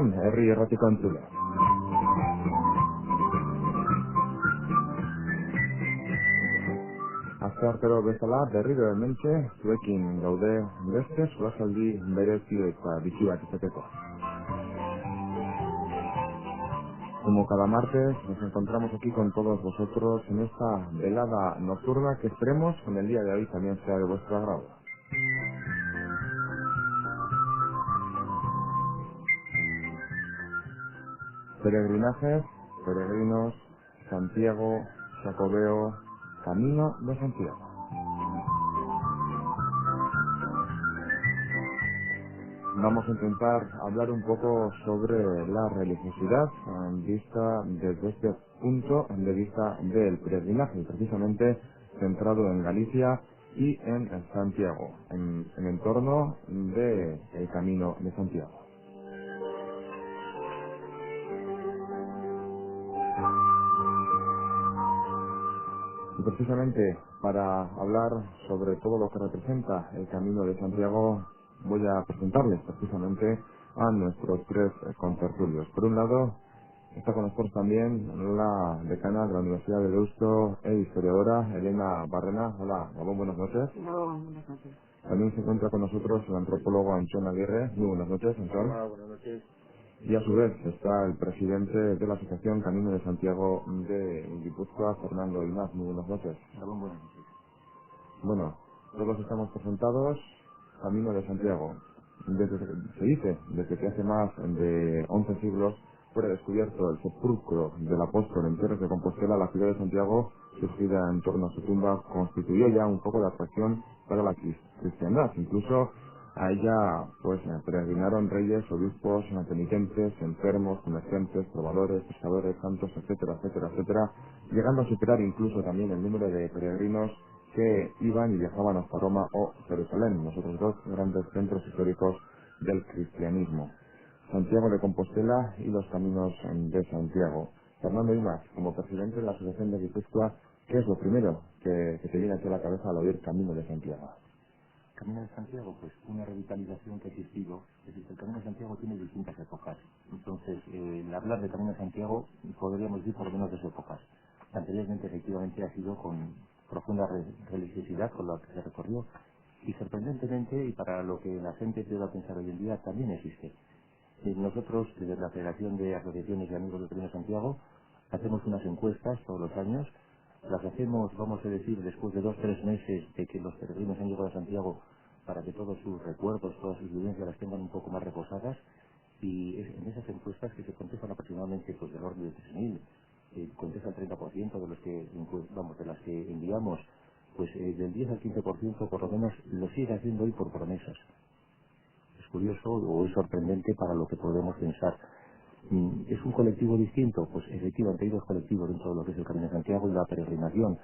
Gabón, herri erratiko entzule. Asteartero bezala berriro hementxe, zuekin gaude beste solasaldi berezi eta bitxi bat izateko. Como cada martes, nos encontramos aquí con todos vosotros en esta velada nocturna que esperemos en el día de hoy también sea de vuestro agrado. Peregrinajes, peregrinos, Santiago, Jacobeo, Camino de Santiago. Vamos a intentar hablar un poco sobre la religiosidad vista desde este punto de vista del peregrinaje, precisamente centrado en Galicia y en Santiago, en entorno del Camino de Santiago. Y precisamente para hablar sobre todo lo que representa el Camino de Santiago, voy a presentarles precisamente a nuestros tres contertulios. Por un lado, está con nosotros también la decana de la Universidad de Deusto e historiadora Elena Barrena. Hola, Gabón, buenas noches. Hola, buenas noches. También se encuentra con nosotros el antropólogo Antón Aguirre. Muy buenas noches, Antón. Hola, buenas noches. Y a su vez está el presidente de la Asociación Camino de Santiago de Guipúzcoa, Fernando Imaz. Muy buenas noches. Hola, buenas noches. Bueno, todos estamos presentados, Camino de Santiago. Se dice desde que hace más de 11 siglos fuera descubierto el sepulcro del apóstol en tierras de Compostela, la ciudad de Santiago, surgida en torno a su tumba, constituyó ya un poco de atracción para la cristiandad. Incluso a ella pues peregrinaron reyes, obispos, penitentes, enfermos, comerciantes, trovadores, pescadores, santos, etcétera, etcétera, etcétera, llegando a superar incluso también el número de peregrinos que iban y viajaban hasta Roma o Jerusalén, los otros dos grandes centros históricos del cristianismo. Santiago de Compostela y los caminos de Santiago. Fernando Imaz, como presidente de la Asociación de Guipúzcoa, ¿qué es lo primero que te viene aquí a la cabeza al oír Camino de Santiago? Camino de Santiago, pues una revitalización que ha existido. Es decir, el Camino de Santiago tiene distintas épocas. Entonces, el hablar de Camino de Santiago podríamos decir por lo menos dos épocas. Anteriormente, efectivamente, ha sido con profunda religiosidad con la que se recorrió. Y sorprendentemente, y para lo que la gente pueda pensar hoy en día, también existe. Nosotros, desde la Federación de Asociaciones y Amigos del Camino de Santiago, hacemos unas encuestas todos los años. Las hacemos, vamos a decir, después de 2 o 3 meses de que los peregrinos han llegado a Santiago, para que todos sus recuerdos, todas sus vivencias las tengan un poco más reposadas. Y en esas encuestas, que se contestan aproximadamente pues del orden de 3.000, contesta el 30% de los que de las que enviamos, pues del 10 al 15% por lo menos lo sigue haciendo hoy por promesas. Es curioso o es sorprendente para lo que podemos pensar. ¿Es un colectivo distinto? Pues efectivamente hay dos colectivos dentro de lo que es el Camino de Santiago y la peregrinación.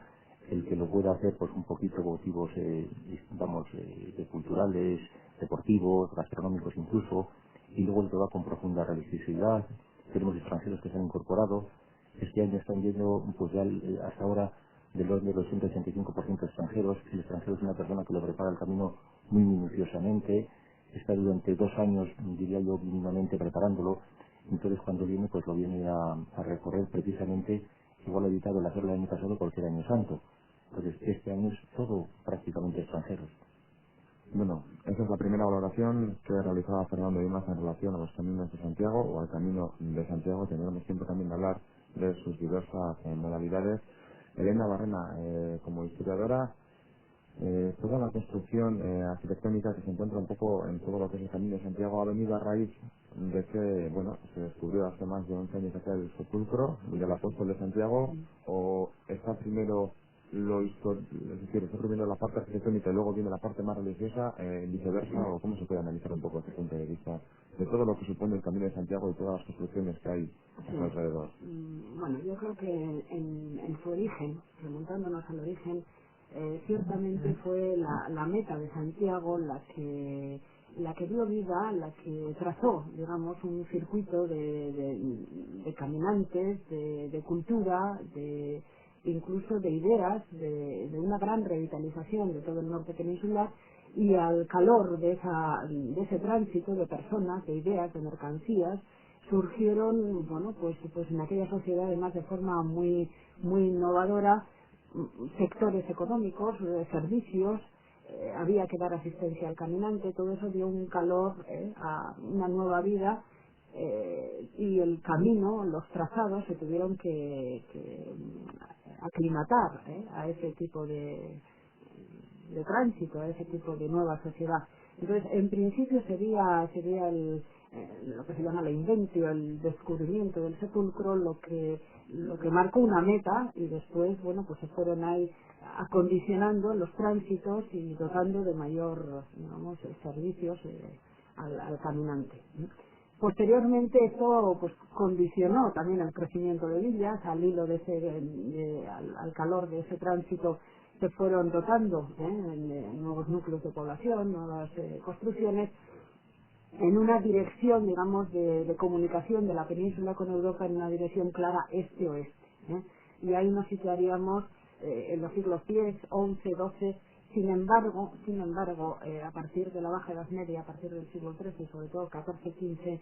El que lo pueda hacer pues un poquito por motivos de culturales, deportivos, gastronómicos incluso, y luego el que va con profunda religiosidad. Tenemos extranjeros que se han incorporado. Este año están yendo pues ya hasta ahora del orden del 80-85% de extranjeros. El extranjero es una persona que lo prepara el camino muy minuciosamente, está durante 2 años, diría yo, mínimamente preparándolo. Entonces cuando viene, pues lo viene a recorrer precisamente, igual ha evitado el hacerlo el año pasado cualquier año santo. Entonces este año es todo prácticamente extranjeros. Bueno, esa es la primera valoración que realizaba Fernando Imaz en relación a los caminos de Santiago o al Camino de Santiago. Tendremos tiempo también de hablar de sus diversas modalidades. Elena Barrena, como historiadora, toda la construcción arquitectónica que se encuentra un poco en todo lo que es el Camino de Santiago ha venido a raíz de que, bueno, se descubrió hace más de 11 años acá el sepulcro del apóstol de Santiago, o está primero es decir, está primero la parte arquitectónica y luego viene la parte más religiosa, viceversa, o cómo se puede analizar un poco desde ese punto de vista de todo lo que supone el Camino de Santiago y todas las construcciones que hay a su Sí. alrededor. Bueno, yo creo que en su origen, remontándonos al origen, ciertamente fue la meta de Santiago la que dio vida, la que trazó, digamos, un circuito de caminantes, de cultura, incluso de ideas, de una gran revitalización de todo el norte peninsular, y al calor de ese tránsito de personas, de ideas, de mercancías, surgieron, bueno, pues en aquella sociedad además de forma muy innovadora, sectores económicos, servicios, había que dar asistencia al caminante, todo eso dio un calor a una nueva vida, y el camino, los trazados se tuvieron que aclimatar a ese tipo de tránsito, a ese tipo de nueva sociedad. Entonces, en principio sería lo que se llama la inventio, el descubrimiento del sepulcro, lo que marcó una meta, y después, bueno, pues se fueron ahí acondicionando los tránsitos y dotando de mayor, digamos, servicios al caminante. Posteriormente esto pues condicionó también el crecimiento de villas, al hilo al calor de ese tránsito se fueron dotando en nuevos núcleos de población, nuevas construcciones, en una dirección, digamos, de comunicación de la península con Europa, en una dirección clara este-oeste. Y ahí nos situaríamos en los siglos X, XI, XII. Sin embargo, a partir de la Baja Edad Media, a partir del siglo XIII, sobre todo XIV, XV,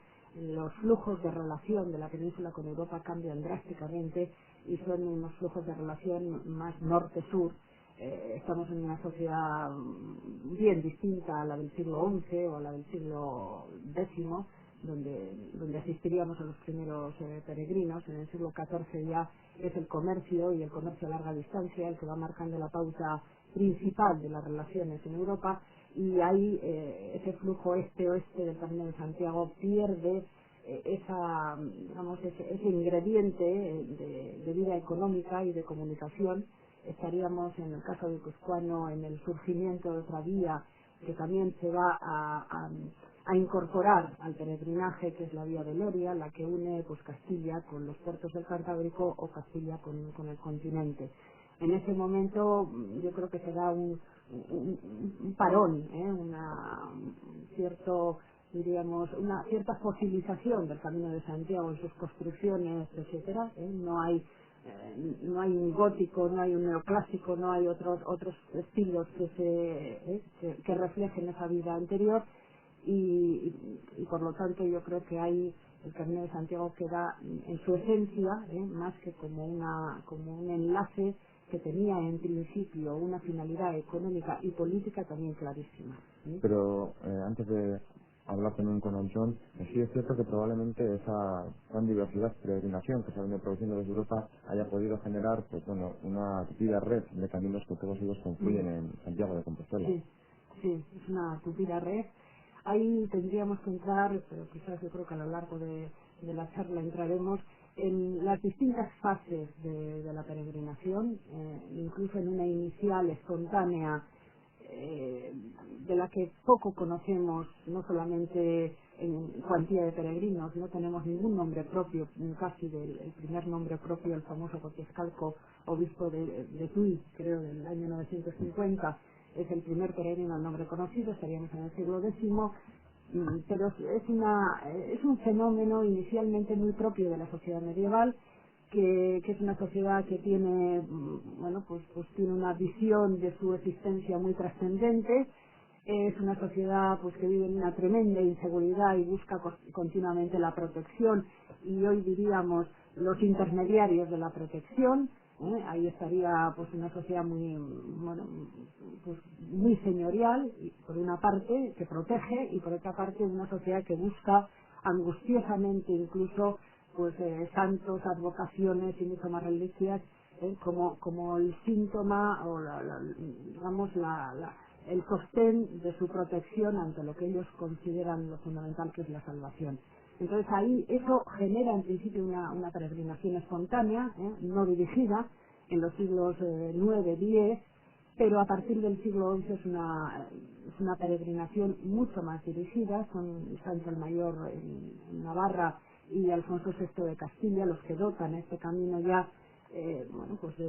los flujos de relación de la península con Europa cambian drásticamente y son unos flujos de relación más norte-sur. Estamos en una sociedad bien distinta a la del siglo XI o a la del siglo X, donde asistiríamos a los primeros peregrinos. En el siglo XIV ya es el comercio, y el comercio a larga distancia, el que va marcando la pauta principal de las relaciones en Europa, y ahí ese flujo este-oeste del Camino de Santiago pierde ese ingrediente de vida económica y de comunicación. Estaríamos, en el caso de guipuzcoano, en el surgimiento de otra vía que también se va a incorporar al peregrinaje, que es la vía de Loria, la que une pues Castilla con los puertos del Cantábrico o Castilla con el continente. En ese momento yo creo que se da un parón, una cierta fosilización del Camino de Santiago en sus construcciones, etcétera. No hay un gótico, no hay un neoclásico, no hay otros estilos que reflejen esa vida anterior, y por lo tanto yo creo que ahí el Camino de Santiago queda en su esencia más que como un enlace que tenía en principio una finalidad económica y política también clarísima. Pero antes de hablar también con Anchón, sí es cierto que probablemente esa gran diversidad de peregrinación que se ha venido produciendo desde Europa haya podido generar pues bueno, una tupida red de caminos que todos ellos confluyen en Santiago de Compostela. Sí, es una tupida red. Ahí tendríamos que entrar, pero quizás yo creo que a lo largo de la charla entraremos en las distintas fases de la peregrinación, incluso en una inicial espontánea, de la que poco conocemos, no solamente en cuantía de peregrinos, no tenemos ningún nombre propio, casi el primer nombre propio, el famoso Cotiescalco, obispo de Tui, creo del año 950, es el primer peregrino al nombre conocido, estaríamos en el siglo X, pero es un fenómeno inicialmente muy propio de la sociedad medieval, que es una sociedad que tiene, pues tiene una visión de su existencia muy trascendente. Es una sociedad pues que vive en una tremenda inseguridad y busca continuamente la protección, y hoy diríamos los intermediarios de la protección. Ahí estaría pues una sociedad muy señorial, y por una parte que protege, y por otra parte una sociedad que busca angustiosamente incluso pues santos, advocaciones y mucho más reliquias como el síntoma o el sostén de su protección ante lo que ellos consideran lo fundamental, que es la salvación. Entonces ahí eso genera en principio una peregrinación espontánea, no dirigida, en los siglos IX, X, pero a partir del siglo XI es una peregrinación mucho más dirigida. Son Sancho el Mayor en Navarra y Alfonso VI de Castilla los que dotan este camino ya pues de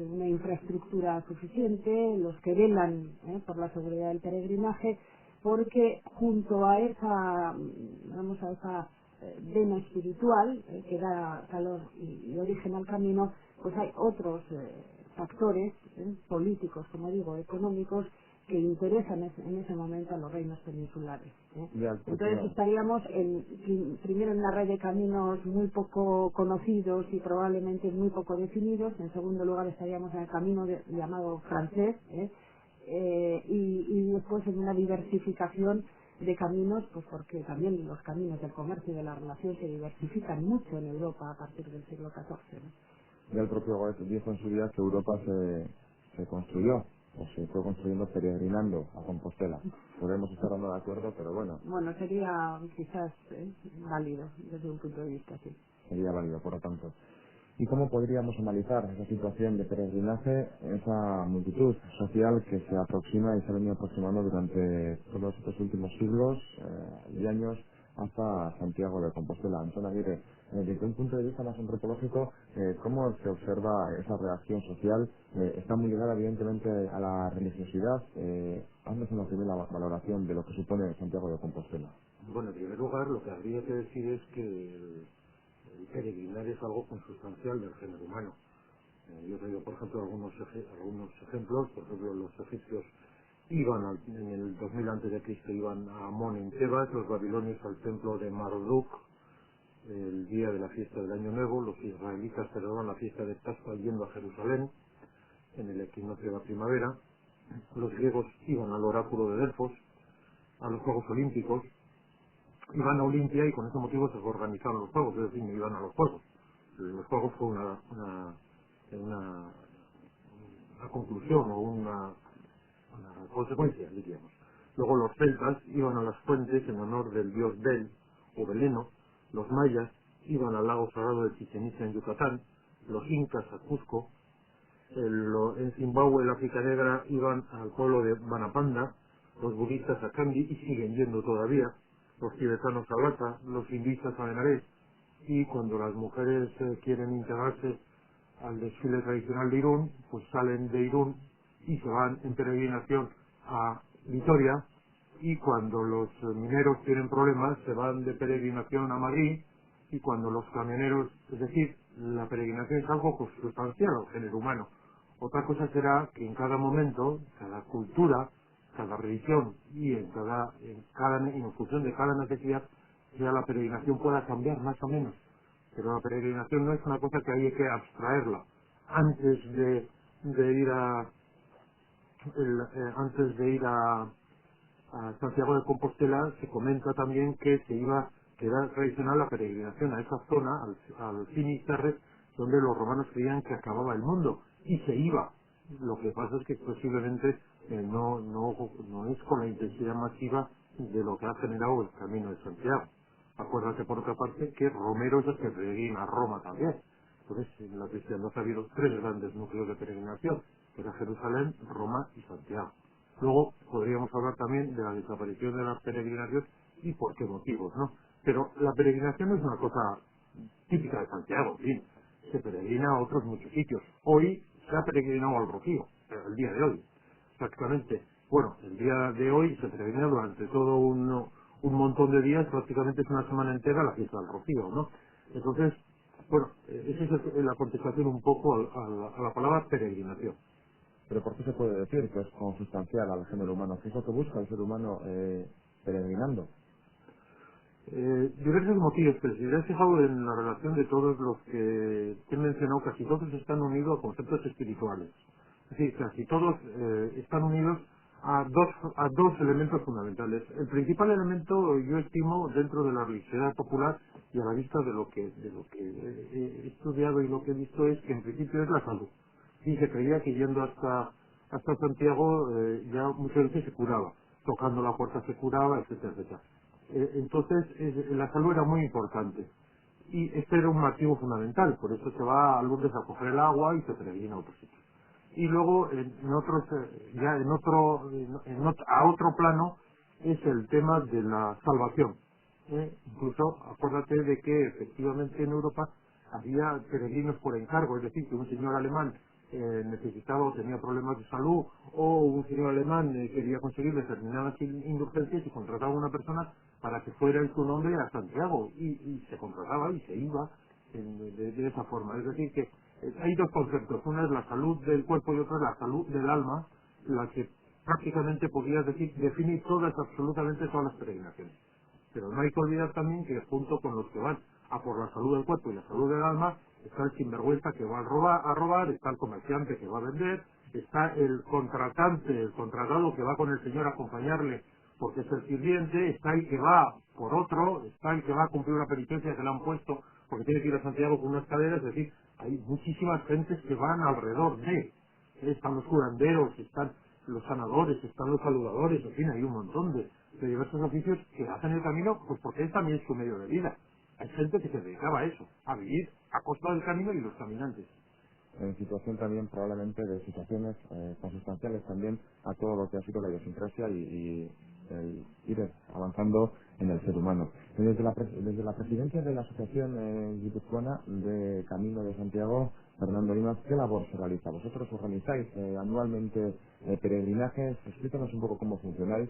una infraestructura suficiente, los que velan por la seguridad del peregrinaje, porque junto a esa vena espiritual que da calor y origen al camino, pues hay otros factores políticos, como digo, económicos, que interesan en ese momento a los reinos peninsulares. Ya, Entonces estaríamos primero en una red de caminos muy poco conocidos y probablemente muy poco definidos. En segundo lugar estaríamos en el camino llamado francés, y después en una diversificación de caminos, pues porque también los caminos del comercio y de la relación se diversifican mucho en Europa a partir del siglo XIV. Ya el propio Goethe dijo en su día que Europa se construyó o se fue construyendo peregrinando a Compostela. Podemos estar o no de acuerdo, pero bueno. Bueno, sería quizás válido desde un punto de vista, sí. Sería válido, por lo tanto. ¿Y cómo podríamos analizar esa situación de peregrinaje, esa multitud social que se aproxima y se ha venido aproximando durante todos estos últimos siglos y años hasta Santiago de Compostela? Antón Aguirre, desde un punto de vista más antropológico, ¿cómo se observa esa reacción social? Está muy ligada evidentemente a la religiosidad. Haznos una primera valoración de lo que supone Santiago de Compostela. Bueno, en primer lugar, lo que habría que decir es que el peregrinar es algo consustancial del género humano. Yo traigo, por ejemplo, algunos ejemplos. Por ejemplo, los egipcios iban en el 2000 a.C. iban a Amón en Tebas, los babilonios al templo de Marduk el día de la fiesta del Año Nuevo, los israelitas celebraban la fiesta de Pascua yendo a Jerusalén en el equinoccio de la primavera, los griegos iban al oráculo de Delfos, a los Juegos Olímpicos, iban a Olimpia y con ese motivo se organizaron los Juegos, es decir, no iban a los Juegos. Los Juegos fue una conclusión o una consecuencia, diríamos. Luego los celtas iban a las fuentes en honor del dios Bel o Beleno, los mayas iban al lago sagrado de Chichén Itzá en Yucatán, los incas a Cusco, en Zimbabue, el África Negra, iban al pueblo de Banapanda, los budistas a Kandy y siguen yendo todavía, los tibetanos a Lhasa, los hindúistas a Benares, y cuando las mujeres quieren integrarse al desfile tradicional de Irún, pues salen de Irún y se van en peregrinación a Vitoria, y cuando los mineros tienen problemas se van de peregrinación a Madrid, y cuando los camioneros, es decir, la peregrinación es algo consustancial al género humano. Otra cosa será que en cada momento, cada cultura, cada religión y en función de cada necesidad, ya la peregrinación pueda cambiar más o menos. Pero la peregrinación no es una cosa que hay que abstraerla. Antes de ir a Santiago de Compostela se comenta también que era tradicional la peregrinación a esa zona, al Finisterre, donde los romanos creían que acababa el mundo, y se iba. Lo que pasa es que posiblemente no es con la intensidad masiva de lo que ha generado el Camino de Santiago. Acuérdate, por otra parte, que Romero es el que peregrina a Roma también. Entonces, en la cristiandad ha habido tres grandes núcleos de peregrinación, que era Jerusalén, Roma y Santiago. Luego podríamos hablar también de la desaparición de la peregrinación y por qué motivos, ¿no? Pero la peregrinación no es una cosa típica de Santiago, en fin, se peregrina a otros muchos sitios. Hoy se ha peregrinado al Rocío, el día de hoy, exactamente. Bueno, el día de hoy se peregrina durante todo un montón de días, prácticamente es una semana entera la fiesta del Rocío, ¿no? Entonces, bueno, esa es la contestación un poco a la palabra peregrinación. ¿Pero por qué se puede decir que es consustancial al género humano? ¿Qué es lo que busca el ser humano peregrinando? Diversos motivos, pero si te has fijado en la relación de todos los que he mencionado, casi todos están unidos a conceptos espirituales. Es decir, casi todos están unidos a dos elementos fundamentales. El principal elemento, yo estimo, dentro de la religiosidad popular y a la vista de lo que he estudiado y lo que he visto, es que en principio es la salud. Y se creía que yendo hasta Santiago ya muchas veces se curaba, tocando la puerta se curaba, etcétera, etcétera. Entonces, la salud era muy importante. Y este era un motivo fundamental, por eso se va a Lourdes a coger el agua y se peregrina a otros sitios. Y luego, a otro plano, es el tema de la salvación. Incluso, acuérdate de que efectivamente en Europa había peregrinos por encargo, es decir, que un señor alemán necesitaba o tenía problemas de salud, o un señor alemán quería conseguir determinadas indulgencias y contrataba a una persona para que fuera en su nombre a Santiago, y se contrataba y se iba de esa forma. Es decir, que hay dos conceptos: una es la salud del cuerpo y otra es la salud del alma, la que prácticamente podrías decir, define todas, absolutamente todas las peregrinaciones. Pero no hay que olvidar también que junto con los que van a por la salud del cuerpo y la salud del alma, está el sinvergüenza que va a robar, está el comerciante que va a vender, está el contratante, el contratado que va con el señor a acompañarle porque es el sirviente, está el que va por otro, está el que va a cumplir una penitencia que le han puesto porque tiene que ir a Santiago con unas caderas, es decir, hay muchísimas gentes que van alrededor de, están los curanderos, están los sanadores, están los saludadores, en fin, hay un montón de diversos oficios que hacen el camino, pues porque es también su medio de vida. Hay gente que se dedicaba a eso, a vivir a costa del camino y los caminantes. En situación también probablemente de situaciones consustanciales también a todo lo que ha sido la idiosincrasia y el ir avanzando en el ser humano. Desde la presidencia de la Asociación Guipuzcoana de Camino de Santiago, Fernando Limas, ¿qué labor se realiza? Vosotros organizáis anualmente peregrinajes, explícanos un poco cómo funcionáis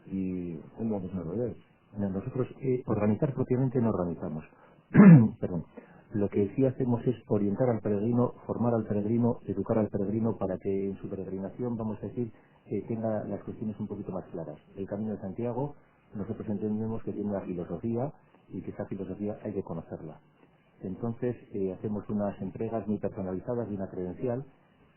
y cómo os desarrolláis. Bueno, nosotros organizar propiamente no organizamos. Perdón. Lo que sí hacemos es orientar al peregrino, formar al peregrino, educar al peregrino para que en su peregrinación, vamos a decir, tenga las cuestiones un poquito más claras. El Camino de Santiago, nosotros entendemos que tiene una filosofía y que esa filosofía hay que conocerla. Entonces, hacemos unas entregas muy personalizadas de una credencial.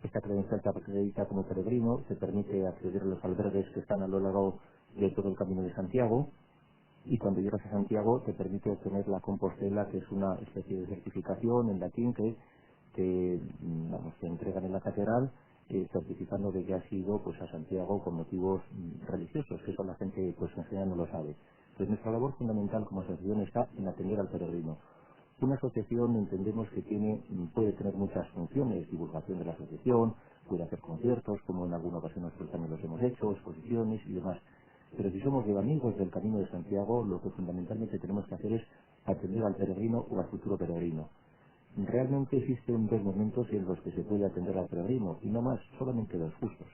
Esta credencial te acredita como peregrino, te permite acceder a los albergues que están a lo largo de todo el Camino de Santiago. Y cuando llegas a Santiago te permite obtener la Compostela, que es una especie de certificación en latín que te entregan en la catedral, certificando de que has ido pues a Santiago por motivos religiosos, que eso la gente pues en general no lo sabe. Entonces nuestra labor fundamental como asociación está en atender al peregrino. Una asociación entendemos que puede tener muchas funciones, divulgación de la asociación, puede hacer conciertos, como en alguna ocasión nosotros también los hemos hecho, exposiciones y demás. Pero si somos de amigos del Camino de Santiago, lo que fundamentalmente tenemos que hacer es atender al peregrino o al futuro peregrino. Realmente existen dos momentos en los que se puede atender al peregrino, y no más, solamente dos justos.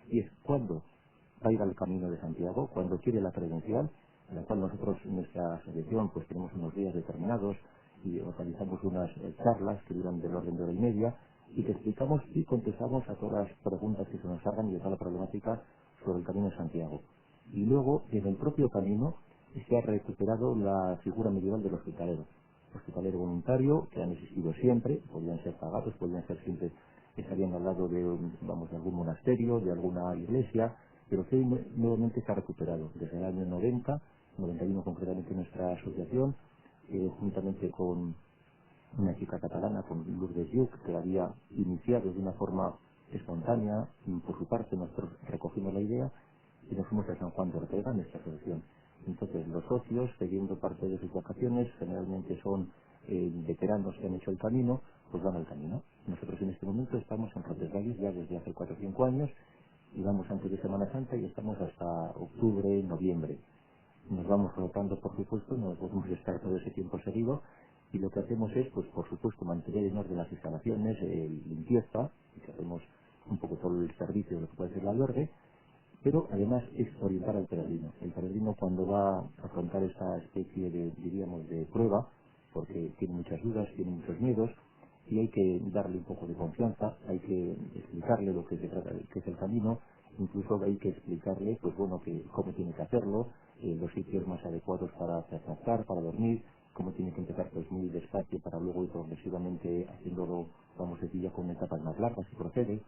Y es cuando va a ir al Camino de Santiago, cuando quiere la credencial, en la cual nosotros en nuestra asociación pues tenemos unos días determinados y organizamos unas charlas que duran del orden de hora y media y que explicamos y contestamos a todas las preguntas que se nos hagan y a toda la problemática sobre el Camino de Santiago. Y luego, en el propio camino, se ha recuperado la figura medieval del hospitalero voluntario, que han existido siempre, podían ser pagados, podían ser siempre, estarían al lado de, de algún monasterio, de alguna iglesia, pero que nuevamente se ha recuperado. Desde el año 90, 91 concretamente nuestra asociación, juntamente con una chica catalana, con Lourdes Lluc, que había iniciado de una forma espontánea, por su parte nosotros recogimos la idea y nos fuimos a San Juan de Ortega, nuestra asociación. Entonces los socios, siguiendo parte de sus vacaciones, generalmente son veteranos que han hecho el camino, pues van al camino. Nosotros en este momento estamos en Rotterdam ya desde hace 4 o 5 años, y vamos antes de Semana Santa y estamos hasta octubre, noviembre. Nos vamos rotando, por supuesto, no podemos estar todo ese tiempo seguido, y lo que hacemos es, pues por supuesto, mantener en orden las instalaciones, limpieza, y que hacemos un poco todo el servicio de lo que puede ser el albergue, pero además es orientar al peregrino. El peregrino cuando va a afrontar esta especie de, diríamos, de prueba, porque tiene muchas dudas, tiene muchos miedos, y hay que darle un poco de confianza, hay que explicarle lo que se trata, que es el camino, incluso hay que explicarle, pues bueno, que cómo tiene que hacerlo, los sitios más adecuados para descansar, para dormir, cómo tiene que empezar pues muy despacio para luego ir progresivamente haciéndolo, vamos a decir, ya con etapas más largas si procede.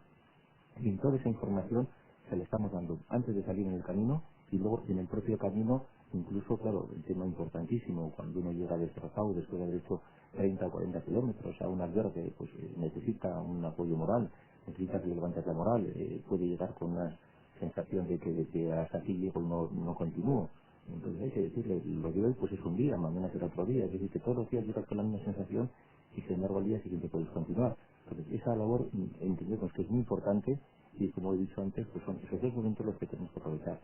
Y en toda esa información se le estamos dando antes de salir en el camino y luego en el propio camino, incluso, claro, el tema importantísimo, cuando uno llega destrozado después de haber hecho 30 o 40 kilómetros a un albergue, pues necesita un apoyo moral, necesita que le levantes la moral, puede llegar con una sensación de que hasta aquí llego y no continúo. Entonces hay que decirle, lo de hoy pues es un día, mañana será otro día, es decir, que todos los días llegas con la misma sensación y sin embargo al día siguiente puedes continuar. Entonces esa labor entendemos que es muy importante y como he dicho antes, pues son esos dos momentos los que tenemos que aprovechar.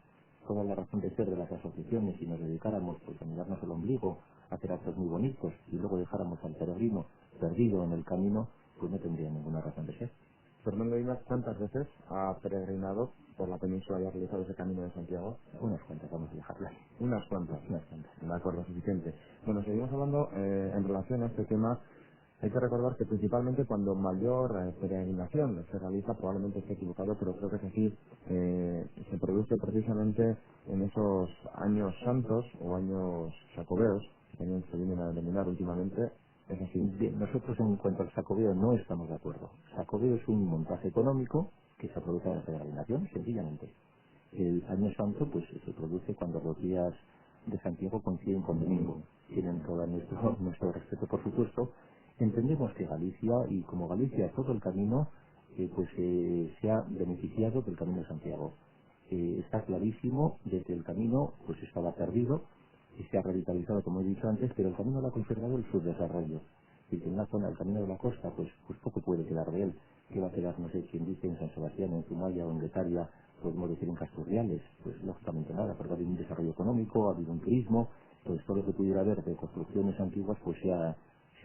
Toda la razón de ser de las asociaciones, si nos dedicáramos pues a mirarnos el ombligo, a hacer actos muy bonitos y luego dejáramos al peregrino perdido en el camino, pues no tendría ninguna razón de ser. Fernando Dimas, ¿cuántas veces ha peregrinado por la península y ha realizado ese Camino de Santiago? Unas cuantas, vamos a dejarlas. Unas cuantas. Unas cuantas. De acuerdo, suficiente. Bueno, seguimos hablando en relación a este tema Hay que recordar que principalmente cuando mayor peregrinación se realiza, probablemente esté equivocado, pero creo que es así, se produce precisamente en esos años santos o años jacobeos, que también se vienen a denominar últimamente, es así. Bien, nosotros en cuanto al sacobeo no estamos de acuerdo. Sacobeo es un montaje económico que se aprovecha de la peregrinación, sencillamente. El año santo pues se produce cuando los días de Santiago coinciden con domingo. Tienen todo nuestro respeto, por supuesto. Entendemos que Galicia, y como Galicia todo el camino, se ha beneficiado del Camino de Santiago. Está clarísimo de que el camino pues estaba perdido y se ha revitalizado, como he dicho antes, pero el camino lo ha conservado el subdesarrollo. Y que en una zona, el camino de la costa, pues poco puede quedar de él. ¿Qué va a quedar, no sé, quien dice en San Sebastián, en Zumaya o en Getaria, podemos decir en Casturriales? Pues lógicamente nada, porque ha habido un desarrollo económico, ha habido un turismo, pues todo lo que pudiera haber de construcciones antiguas pues se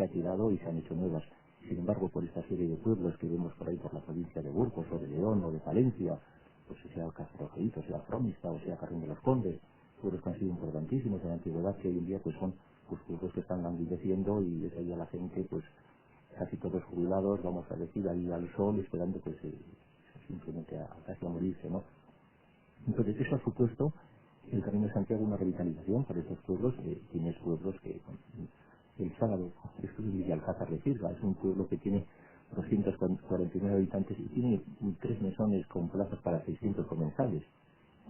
ha tirado y se han hecho nuevas. Sin embargo, por esta serie de pueblos que vemos por ahí por la provincia de Burgos o de León o de Palencia, pues sea Castrojeito, sea Fromista o sea Carrión de los Condes, pueblos que han sido importantísimos en la antigüedad, que hoy en día pues son pues pueblos que están languideciendo y desde ahí a la gente pues casi todos jubilados, vamos a decir, ahí al sol esperando pues simplemente a casi a morirse, ¿no? Entonces eso ha supuesto el Camino de Santiago una revitalización para estos pueblos, tienes pueblos que el sábado estuve en Villalcázar de Sirga, es un pueblo que tiene 249 habitantes y tiene 3 mesones con plazas para 600 comensales,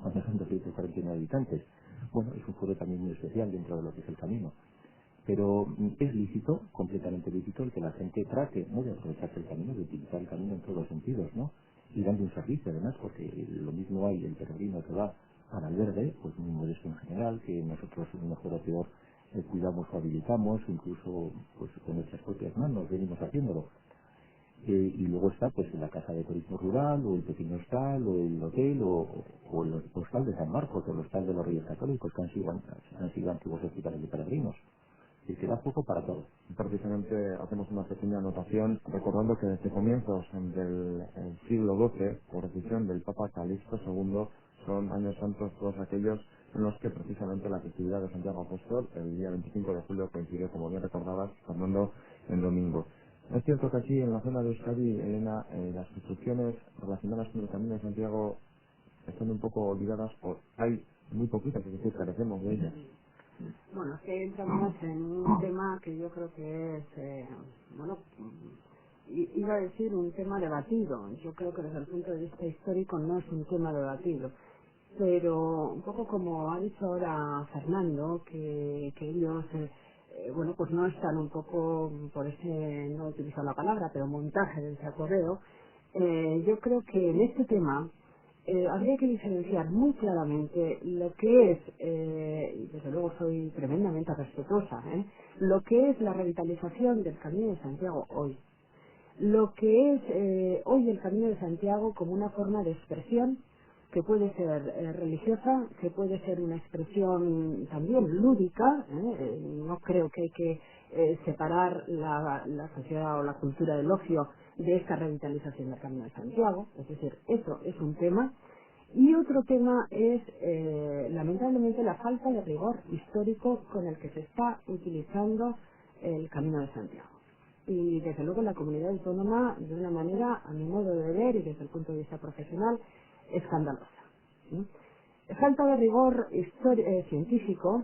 cuando son 249 habitantes. Bueno, es un pueblo también muy especial dentro de lo que es el camino. Pero es lícito, completamente lícito, el que la gente trate, ¿no?, de aprovecharse el camino, de utilizar el camino en todos los sentidos, ¿no? Y dando un servicio, además, porque lo mismo hay el peregrino que va a Valverde, pues muy modesto en general, que nosotros, mejor o peor, cuidamos o habilitamos, incluso pues con nuestras propias manos venimos haciéndolo. Y luego está pues la casa de turismo rural, o el pequeño hostal, o el hotel, o el hostal de San Marcos, o el hostal de los Reyes Católicos, que han sido antiguos hospitales de peregrinos. Y queda poco para todo. Precisamente hacemos una pequeña anotación recordando que desde comienzos del siglo XII, por decisión del Papa Calixto II, son años santos todos aquellos en los que precisamente la festividad de Santiago Apóstol, el día 25 de julio, coincide, como bien recordabas, Fernando, en domingo. Es cierto que aquí en la zona de Euskadi, Elena, las construcciones relacionadas con el Camino de Santiago están un poco olvidadas, o hay muy poquitas, es decir, carecemos de ellas. Bueno, es que entramos en un tema que yo creo que es, bueno, iba a decir un tema debatido. Yo creo que desde el punto de vista histórico no es un tema debatido. Pero un poco como ha dicho ahora Fernando, que ellos, bueno, pues no están un poco por ese, no utilizo la palabra, pero montaje del sacobeo. Yo creo que en este tema habría que diferenciar muy claramente lo que es, y desde luego soy tremendamente respetuosa, lo que es la revitalización del Camino de Santiago hoy. Lo que es hoy el Camino de Santiago como una forma de expresión que puede ser religiosa, que puede ser una expresión también lúdica, no creo que hay que separar la sociedad o la cultura del ocio de esta revitalización del Camino de Santiago, es decir, eso es un tema. Y otro tema es, lamentablemente, la falta de rigor histórico con el que se está utilizando el Camino de Santiago. Y desde luego la comunidad autónoma, de una manera, a mi modo de ver y desde el punto de vista profesional, escandalosa. Falta de rigor científico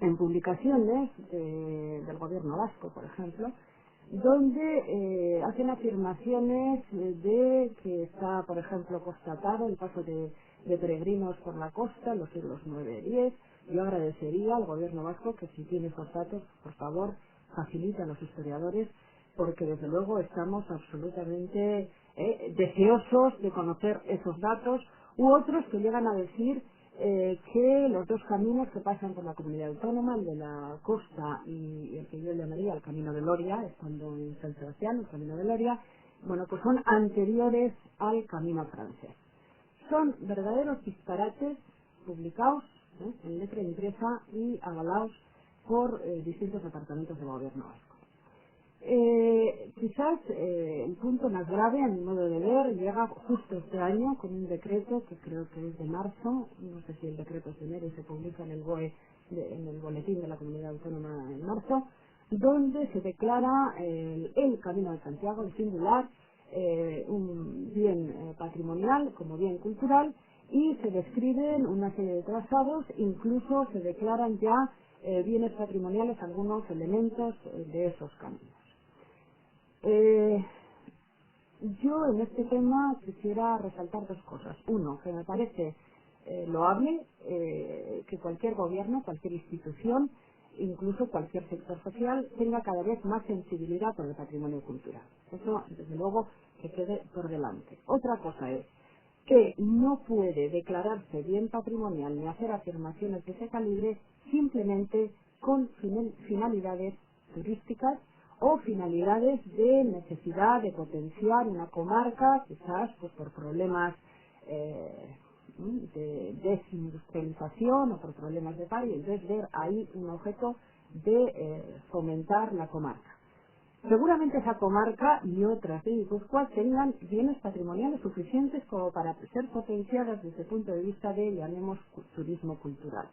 en publicaciones del gobierno vasco, por ejemplo, donde hacen afirmaciones de que está, por ejemplo, constatado el paso de peregrinos por la costa en los siglos 9 y 10. Yo agradecería al gobierno vasco que si tiene esos datos, por favor, facilite a los historiadores, porque desde luego estamos absolutamente deseosos de conocer esos datos, u otros que llegan a decir que los dos caminos que pasan por la comunidad autónoma, el de la costa y el que yo llamaría el camino de Loria, estando en San Sebastián, el camino de Loria, bueno, pues son anteriores al camino francés. Son verdaderos disparates publicados en letra impresa y avalados por distintos departamentos de gobierno vasco. Quizás el punto más grave, a mi modo de ver, llega justo este año con un decreto que creo que es de marzo, no sé si el decreto es de enero y se publica en el BOE, en el boletín de la Comunidad Autónoma en marzo, donde se declara el Camino de Santiago, el singular, un bien patrimonial como bien cultural, y se describen una serie de trazados, incluso se declaran ya bienes patrimoniales algunos elementos de esos caminos. Yo en este tema quisiera resaltar dos cosas. Uno, que me parece loable que cualquier gobierno, cualquier institución, incluso cualquier sector social, tenga cada vez más sensibilidad por el patrimonio cultural. Eso, desde luego, que quede por delante. Otra cosa es que no puede declararse bien patrimonial ni hacer afirmaciones de ese calibre simplemente con finalidades turísticas o finalidades de necesidad de potenciar una comarca, quizás pues por problemas de desindustrialización o por problemas de paro, y entonces ver ahí un objeto de fomentar la comarca. Seguramente esa comarca y otras de Guipúzcoa tengan bienes patrimoniales suficientes como para ser potenciadas desde el punto de vista de, llamemos, turismo cultural.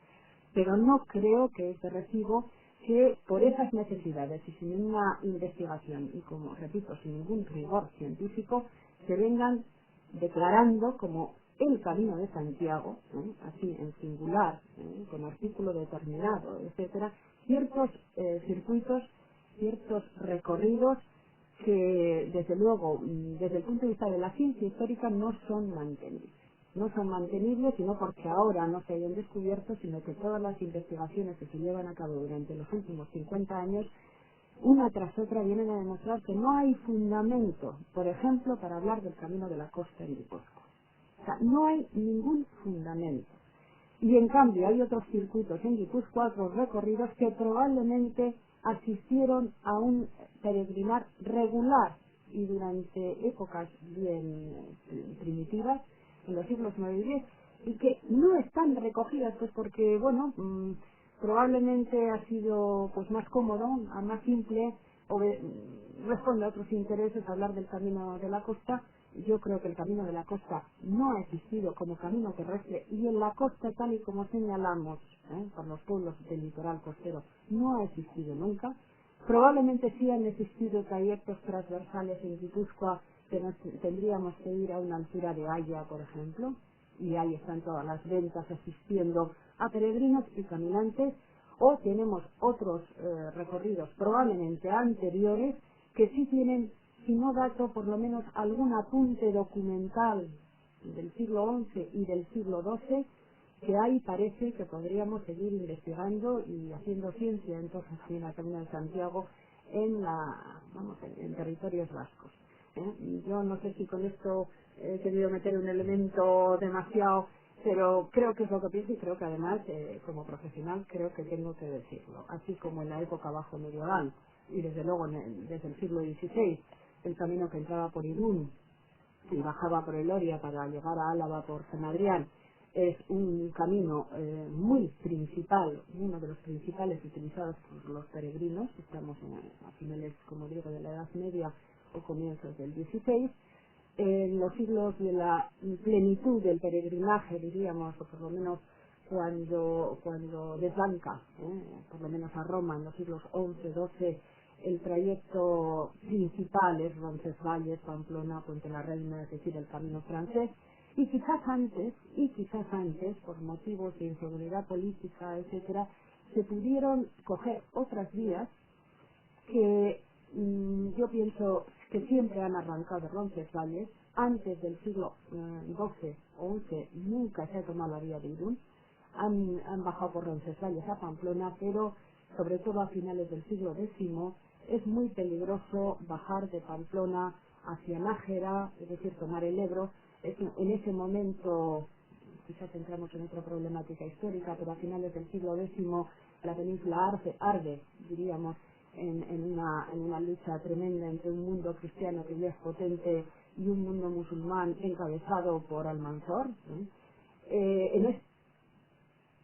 Pero no creo que es de recibo que por esas necesidades y sin una investigación y, como repito, sin ningún rigor científico, se vengan declarando como el Camino de Santiago, así en singular, con artículo determinado, etcétera, ciertos circuitos, ciertos recorridos que, desde luego, desde el punto de vista de la ciencia histórica, no son mantenibles. No son mantenibles, y no porque ahora no se hayan descubierto, sino que todas las investigaciones que se llevan a cabo durante los últimos 50 años, una tras otra, vienen a demostrar que no hay fundamento, por ejemplo, para hablar del Camino de la Costa en Guipúzcoa. O sea, no hay ningún fundamento. Y en cambio hay otros circuitos en Guipúzcoa, otros recorridos que probablemente asistieron a un peregrinar regular y durante épocas bien primitivas, en los siglos 9 y 10, y que no están recogidas pues porque, bueno, probablemente ha sido pues más cómodo, más simple, o responde a otros intereses hablar del Camino de la Costa. Yo creo que el Camino de la Costa no ha existido como camino terrestre, y en la costa, tal y como señalamos por los pueblos del litoral costero, no ha existido nunca. Probablemente sí han existido trayectos transversales en Guipúzcoa, pero tendríamos que ir a una altura de Haya, por ejemplo, y ahí están todas las ventas asistiendo a peregrinos y caminantes, o tenemos otros recorridos probablemente anteriores que sí tienen, si no dato, por lo menos algún apunte documental del siglo XI y del siglo XII, que ahí parece que podríamos seguir investigando y haciendo ciencia entonces en la Camino de Santiago en territorios vascos. Yo no sé si con esto he querido meter un elemento demasiado, pero creo que es lo que pienso, y creo que además, como profesional, creo que tengo que decirlo. Así como en la época bajo medieval, y desde luego desde el siglo XVI, el camino que entraba por Irún y bajaba por Eloria para llegar a Álava por San Adrián, es un camino muy principal, uno de los principales utilizados por los peregrinos. Estamos a finales, como digo, de la Edad Media o comienzos del XVI. En los siglos de la plenitud del peregrinaje, diríamos, o por lo menos cuando desbanca, por lo menos a Roma, en los siglos XI, XII, el trayecto principal es Roncesvalles, Pamplona, Puente la Reina, es decir, el camino francés. Y quizás antes, por motivos de inseguridad política, etcétera, se pudieron coger otras vías que yo pienso que siempre han arrancado de Roncesvalles. Antes del siglo XII o XI nunca se ha tomado la vía de Irún. Han bajado por Roncesvalles a Pamplona, pero sobre todo a finales del siglo X es muy peligroso bajar de Pamplona hacia Nájera, es decir, tomar el Ebro. En ese momento, quizás entramos en otra problemática histórica, pero a finales del siglo X la península arde, diríamos, en una lucha tremenda entre un mundo cristiano que ya es potente y un mundo musulmán encabezado por Almanzor.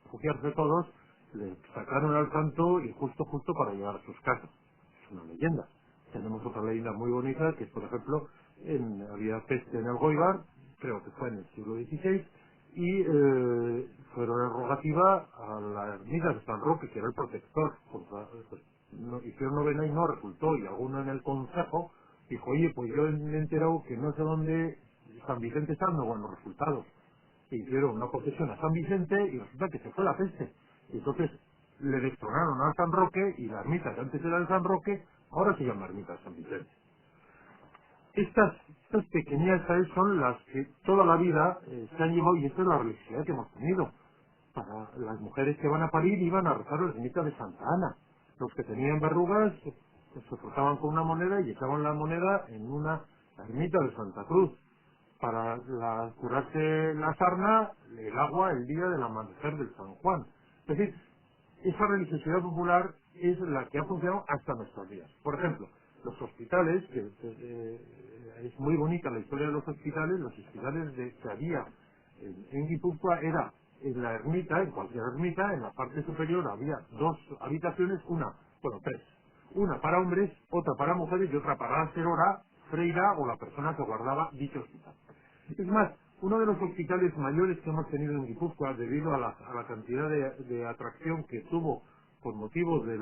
Refugiarse todos, le sacaron al santo y justo para llegar a sus casas. Es una leyenda. Tenemos otra leyenda muy bonita, que es, por ejemplo, había peste en el Goibar, creo que fue en el siglo XVI, y fueron en rogativa a la ermita de San Roque, que era el protector, pues, hicieron novena y no resultó, y alguno en el consejo dijo, oye, pues yo me he enterado que no sé dónde San Vicente está dando buenos resultados. E hicieron una procesión a San Vicente y resulta que se fue la peste. Y entonces le destronaron a San Roque y la ermita que antes era de San Roque, ahora se llama ermita de San Vicente. Estas pequeñezas son las que toda la vida se han llevado, y esta es la religiosidad que hemos tenido. Para las mujeres que van a parir iban a rezar la ermita de Santa Ana. Los que tenían verrugas se frotaban con una moneda y echaban la moneda en una ermita de Santa Cruz. Para curarse la sarna, el agua el día del amanecer del San Juan. Es decir, esa religiosidad popular es la que ha funcionado hasta nuestros días. Por ejemplo, los hospitales, es muy bonita la historia de los hospitales que había en Guipúzcoa era en la ermita, en cualquier ermita, en la parte superior había dos habitaciones, tres. Una para hombres, otra para mujeres y otra para la serora, freira o la persona que guardaba dicho hospital. Es más, uno de los hospitales mayores que hemos tenido en Guipúzcoa, debido a la cantidad de atracción que tuvo por motivos de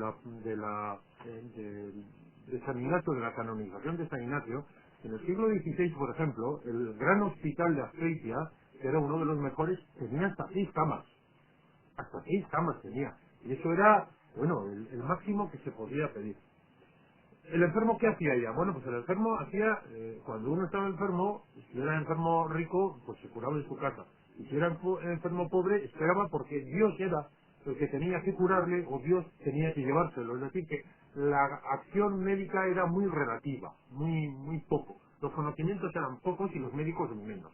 San Ignacio, de la canonización de San Ignacio, en el siglo XVI, por ejemplo, el gran hospital de Azpeitia, que era uno de los mejores, tenía hasta 6 camas. Hasta 6 camas tenía. Y eso era, bueno, el máximo que se podía pedir. ¿El enfermo qué hacía ella? Bueno, pues el enfermo hacía, cuando uno estaba enfermo, si era enfermo rico, pues se curaba en su casa. Y si era enfermo pobre, esperaba porque Dios era el que tenía que curarle o Dios tenía que llevárselo. Es decir, que la acción médica era muy relativa, muy poco. Los conocimientos eran pocos y los médicos menos.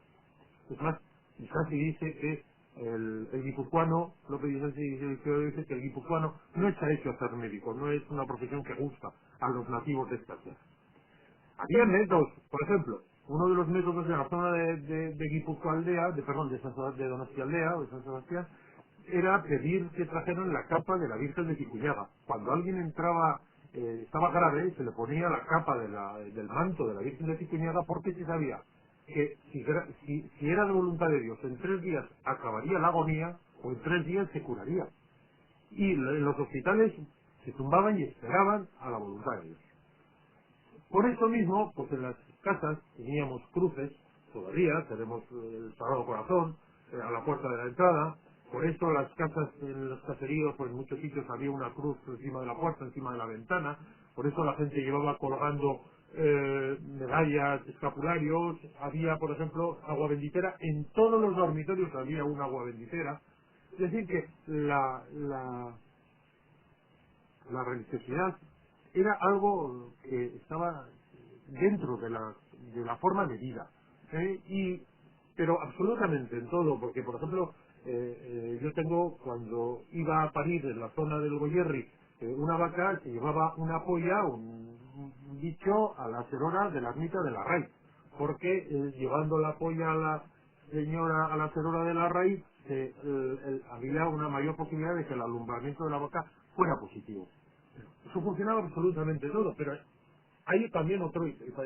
Es más, Isasi dice que el guipuzcoano, López Isasi dice que el guipuzcoano no está hecho a ser médico, no es una profesión que gusta a los nativos de esta tierra. Había métodos, por ejemplo, uno de los métodos de la zona de Guipúzcoa aldea, de Donostia aldea o de San Sebastián, era pedir que trajeran la capa de la Virgen de Ticuñaga. Cuando alguien entraba, estaba grave, se le ponía la capa del manto de la Virgen de Ticuñaga porque se sabía que si era de voluntad de Dios, en 3 días acabaría la agonía o en 3 días se curaría. Y en los hospitales se tumbaban y esperaban a la voluntad de Dios. Por eso mismo, pues en las casas teníamos cruces, todavía tenemos el Sagrado Corazón a la puerta de la entrada. Por eso las casas, en los caseríos, pues en muchos sitios había una cruz encima de la puerta, encima de la ventana. Por eso la gente llevaba colgando medallas, escapularios. Había, por ejemplo, agua benditera. En todos los dormitorios había una agua benditera. Es decir, que la religiosidad era algo que estaba dentro de la forma de vida. Pero absolutamente en todo, porque por ejemplo, yo tengo, cuando iba a parir en la zona del Goyerri, una vaca que llevaba una polla, un bicho a la serora de la ermita de la raíz, porque llevando la polla a la señora, a la serora de la raíz, había una mayor posibilidad de que el alumbramiento de la vaca fuera positivo. Eso funcionaba absolutamente todo, pero hay también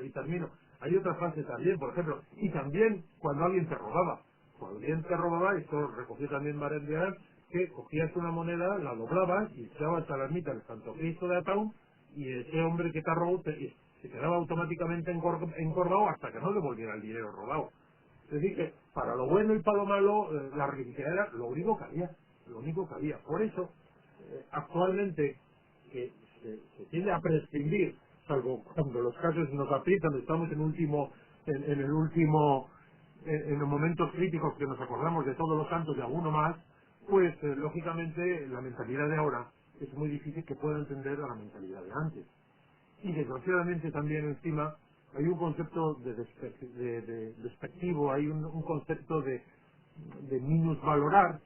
y termino, hay otra fase también, por ejemplo, y también cuando alguien te robaba. Cuando alguien te robaba, esto recogió también Marendear, que cogías una moneda, la doblabas y echabas a la ermita del Santo Cristo de Ataún, y ese hombre que te robó se quedaba automáticamente encorvado hasta que no le volviera el dinero robado. Es decir, que para lo bueno y para lo malo, la religiosidad era lo único que había, lo único que había. Por eso, actualmente, que se tiende a prescindir, salvo cuando los casos nos aprietan, estamos en los momentos críticos que nos acordamos de todos los santos y alguno más, pues lógicamente la mentalidad de ahora es muy difícil que pueda entender a la mentalidad de antes. Y desgraciadamente también encima hay un concepto de despectivo, hay un concepto de minusvalorar,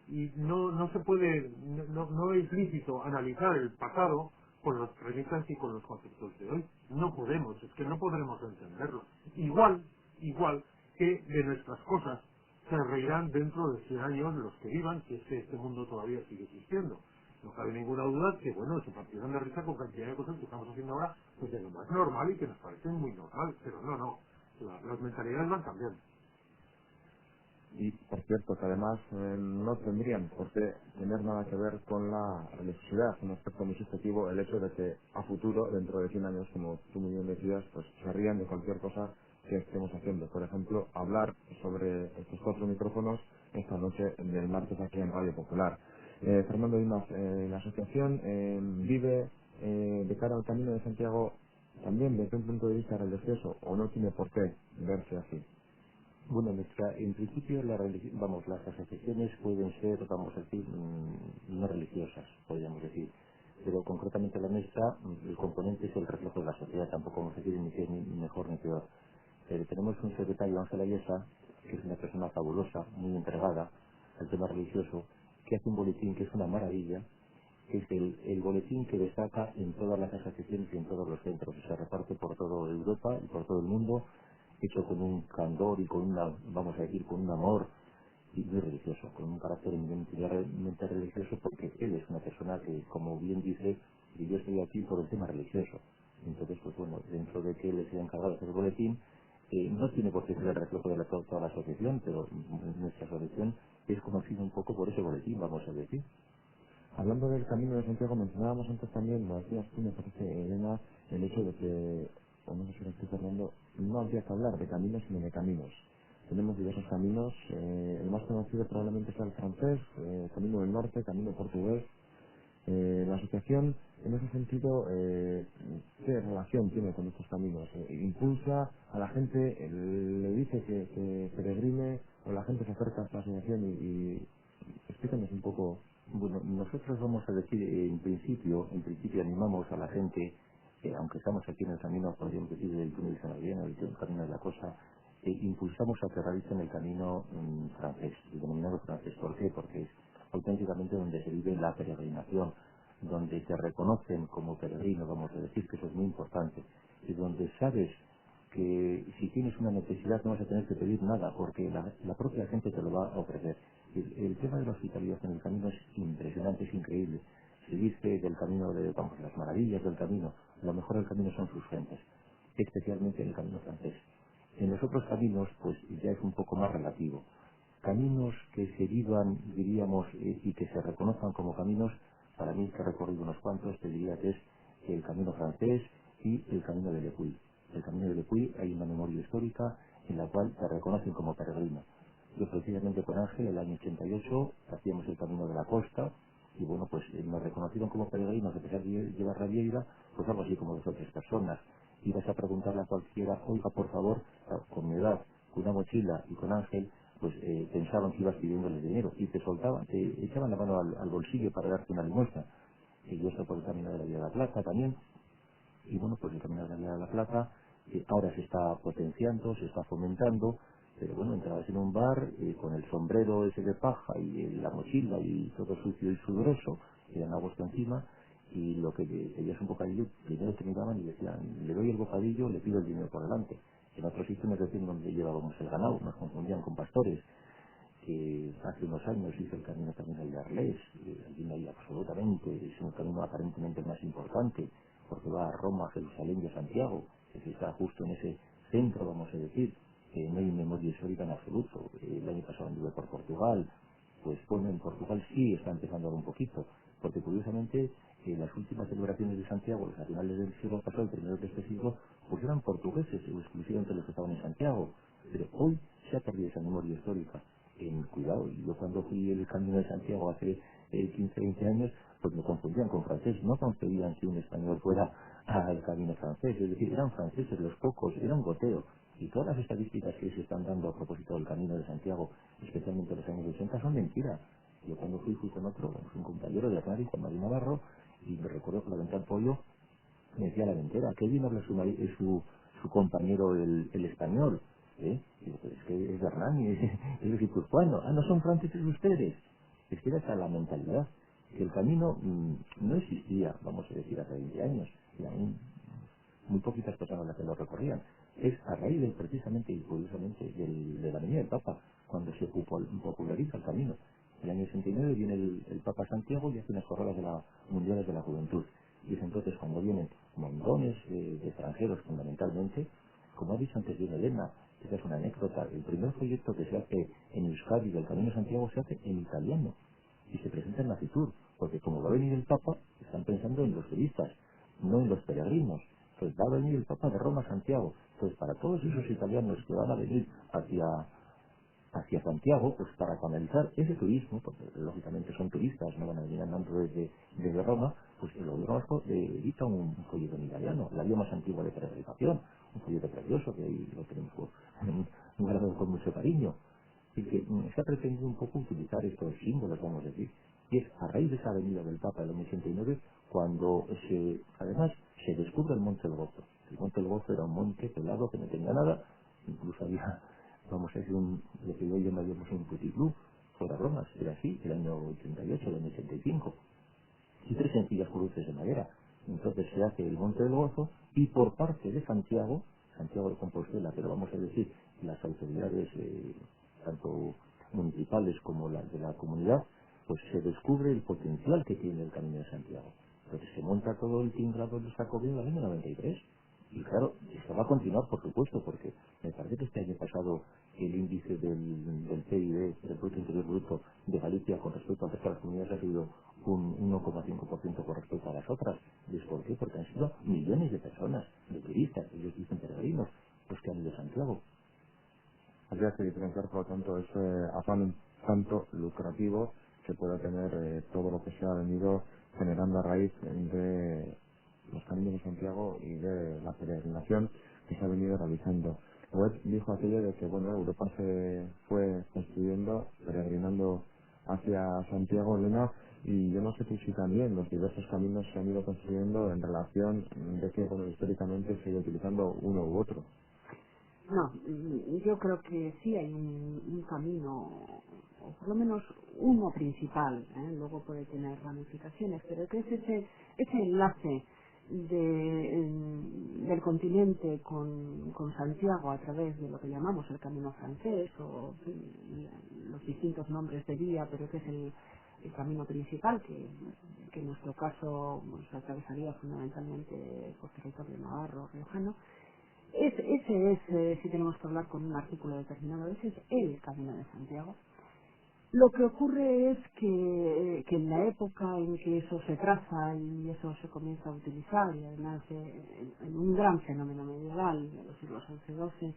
y no se puede, no es lícito analizar el pasado con las premisas y con los conceptos de hoy. No podemos, es que no podremos entenderlo. Igual que de nuestras cosas se reirán dentro de 100 años los que vivan, si es que este mundo todavía sigue existiendo. No cabe ninguna duda que, bueno, se partirán de risa con cantidad de cosas que estamos haciendo ahora, pues de lo más normal y que nos parecen muy normal, pero no, las mentalidades van cambiando. Y, por cierto, que además no tendrían por qué tener nada que ver con la religiosidad, un aspecto muy subjetivo, el hecho de que a futuro, dentro de 100 años, como tú muy bien decías, pues se rían de cualquier cosa que estemos haciendo. Por ejemplo, hablar sobre estos 4 micrófonos esta noche del martes aquí en Radio Popular. Fernando Dimas, la asociación vive de cara al Camino de Santiago también desde un punto de vista religioso, o no tiene por qué verse así. Bueno, en principio las asociaciones pueden ser, vamos a decir, no religiosas, podríamos decir. Pero concretamente la nuestra, el componente es el reflejo de la sociedad, tampoco vamos a decir ni que es ni mejor ni peor. Tenemos un secretario, Ángel Ayesa, que es una persona fabulosa, muy entregada al tema religioso, que hace un boletín que es una maravilla, que es el boletín que destaca en todas las asociaciones y en todos los centros. Se reparte por toda Europa y por todo el mundo, hecho con un candor y con vamos a decir, con un amor y muy religioso, con un carácter eminentemente religioso, porque él es una persona que, como bien dice, y yo estoy aquí por el tema religioso. Entonces, pues bueno, dentro de que él se ha encargado de hacer el boletín, no tiene por qué ser el reflejo de toda la asociación, pero nuestra asociación es conocida un poco por ese boletín, vamos a decir. Hablando del Camino de Santiago, mencionábamos antes también, lo decías tú, me parece, Elena, el hecho de que, o no sé si lo estoy Fernando, no habría que hablar de caminos sino de caminos. Tenemos diversos caminos, el más conocido probablemente sea el francés, Camino del Norte, Camino portugués. La asociación, en ese sentido, ¿qué relación tiene con estos caminos? ¿Impulsa a la gente, le dice que peregrine, o la gente se acerca a esta asociación y explícanos un poco? Bueno, nosotros vamos a decir, en principio animamos a la gente, aunque estamos aquí en el camino, podríamos decir, del túnel de San Adrián, el camino de la cosa, impulsamos a que realicen el camino francés, el denominado francés. ¿Por qué? Porque es auténticamente donde se vive la peregrinación, donde te reconocen como peregrino, vamos a decir que eso es muy importante, y donde sabes que si tienes una necesidad no vas a tener que pedir nada, porque la propia gente te lo va a ofrecer. El tema de la hospitalidad en el camino es impresionante, es increíble. Se dice del camino vamos, las maravillas del camino, lo mejor del camino son sus gentes, especialmente en el camino francés. En los otros caminos, pues ya es un poco más relativo. Caminos que se vivan, diríamos, y que se reconozcan como caminos, para mí que he recorrido unos cuantos, te diría que es el camino francés y el camino de Le Puy. El camino de Le Puy hay una memoria histórica en la cual te reconocen como peregrino. Yo precisamente con Ángel, el año 88, hacíamos el camino de la costa, y bueno, pues nos reconocieron como peregrinos, a pesar de llevar la vieira, pues algo así como 2 o 3 personas. Ibas a preguntarle a cualquiera, oiga, por favor, con mi edad, con una mochila y con Ángel, pues pensaban que ibas pidiéndoles dinero y te soltaban, te echaban la mano al bolsillo para darte una limosna. Y yo estoy por el camino de la Vía de la Plata también, y bueno, pues el camino de la Vía de la Plata ahora se está potenciando, se está fomentando, pero bueno, entrabas en un bar con el sombrero ese de paja y la mochila y todo sucio y sudoroso, y en agosto encima, y lo que pedías un bocadillo, primero te miraban y decían, le doy el bocadillo, le pido el dinero por delante. En otros sitios nos decían donde llevábamos el ganado, nos confundían con pastores, que hace unos años hizo el camino también al de Arles, allí no hay absolutamente, es un camino aparentemente más importante, porque va a Roma, a Jerusalén y a Santiago, que está justo en ese centro, vamos a decir, no hay memoria histórica en absoluto. El año pasado anduve por Portugal, pues bueno, en Portugal sí está empezando a dar un poquito, porque curiosamente las últimas celebraciones de Santiago, a finales del siglo pasado, el primero de este siglo, pues eran portugueses, o exclusivamente los que estaban en Santiago, pero hoy se ha perdido esa memoria histórica. Cuidado, yo cuando fui el camino de Santiago hace 15, 20 años, pues me confundían con francés, no concebían que un español fuera al camino francés, es decir, eran franceses los pocos, era un goteo. Y todas las estadísticas que se están dando a propósito del camino de Santiago, especialmente en los años 80, son mentiras. Yo cuando fui con otro, un compañero de Hernán, con María Navarro, y me recuerdo que la venta al pollo, me decía la ventera, qué bien habla su compañero el español. Digo, pero es que es Hernán y es guipuzcoano. Ah, no son franceses ustedes. Es que era esa la mentalidad. Que el camino no existía, vamos a decir, hace 20 años. Eran muy poquitas personas las que lo recorrían. Es a raíz precisamente y curiosamente de la venida del Papa, cuando se populariza el camino. En el año 69 viene el Papa Santiago y hace unas jornadas mundiales de la juventud. Y es entonces cuando vienen montones de extranjeros fundamentalmente, como ha dicho antes bien Elena, esta es una anécdota, el primer proyecto que se hace en Euskadi del Camino de Santiago se hace en italiano y se presenta en la Fitur, porque como va a venir el Papa, están pensando en los turistas, no en los peregrinos. Entonces va a venir el Papa de Roma a Santiago. Entonces para todos esos italianos que van a venir hacia Santiago, pues para canalizar ese turismo, porque lógicamente son turistas, no van a venir andando desde Roma, pues el gobierno vasco edita un folleto en italiano, la vía más antigua de peregrinación, un folleto precioso que ahí lo tenemos guardado con mucho cariño. Y que se ha pretendido un poco utilizar estos símbolos, vamos a decir, y es a raíz de esa venida del Papa del año 89 cuando además se descubre el Monte del Gozo. El Monte del Gozo era un monte pelado que no tenía nada, incluso había, vamos a decir, lo que hoy llamaríamos un petit club, fuera bromas, era así, el año 88, el año 85, y tres sencillas cruces de madera. Entonces se hace el Monte del Gozo y por parte de Santiago de Compostela, pero vamos a decir, las autoridades, tanto municipales como las de la comunidad, pues se descubre el potencial que tiene el Camino de Santiago. Entonces se monta todo el tinglado del Sacobeo en el año 93. Y claro, esto va a continuar, por supuesto, porque me parece que este año pasado el índice del PIB, del Producto Interior Bruto de Galicia con respecto al resto de las comunidades ha sido un 1,5% con respecto a las otras. ¿Y es por qué? Porque han sido millones de personas, de turistas, ellos dicen peregrinos, los que han ido a Santiago. Habría que diferenciar, por lo tanto, ese afán tanto lucrativo que pueda tener todo lo que se ha venido generando a raíz de los caminos de Santiago y de la peregrinación que se ha venido realizando. Webb dijo aquello de que bueno, Europa se fue construyendo, peregrinando hacia Santiago, Elena, y yo no sé si también los diversos caminos se han ido construyendo en relación de que bueno, históricamente se ha ido utilizando uno u otro. No, yo creo que sí hay un camino, o por lo menos uno principal, luego puede tener ramificaciones, pero que es ese enlace del continente con Santiago a través de lo que llamamos el camino francés o los distintos nombres de vía, pero que es el camino principal que en nuestro caso se atravesaría fundamentalmente por territorio navarro, riojano. Ese es, si tenemos que hablar con un artículo determinado, ese es el Camino de Santiago. Lo que ocurre es que en la época en que eso se traza y eso se comienza a utilizar, y además en un gran fenómeno medieval de los siglos XI-XII,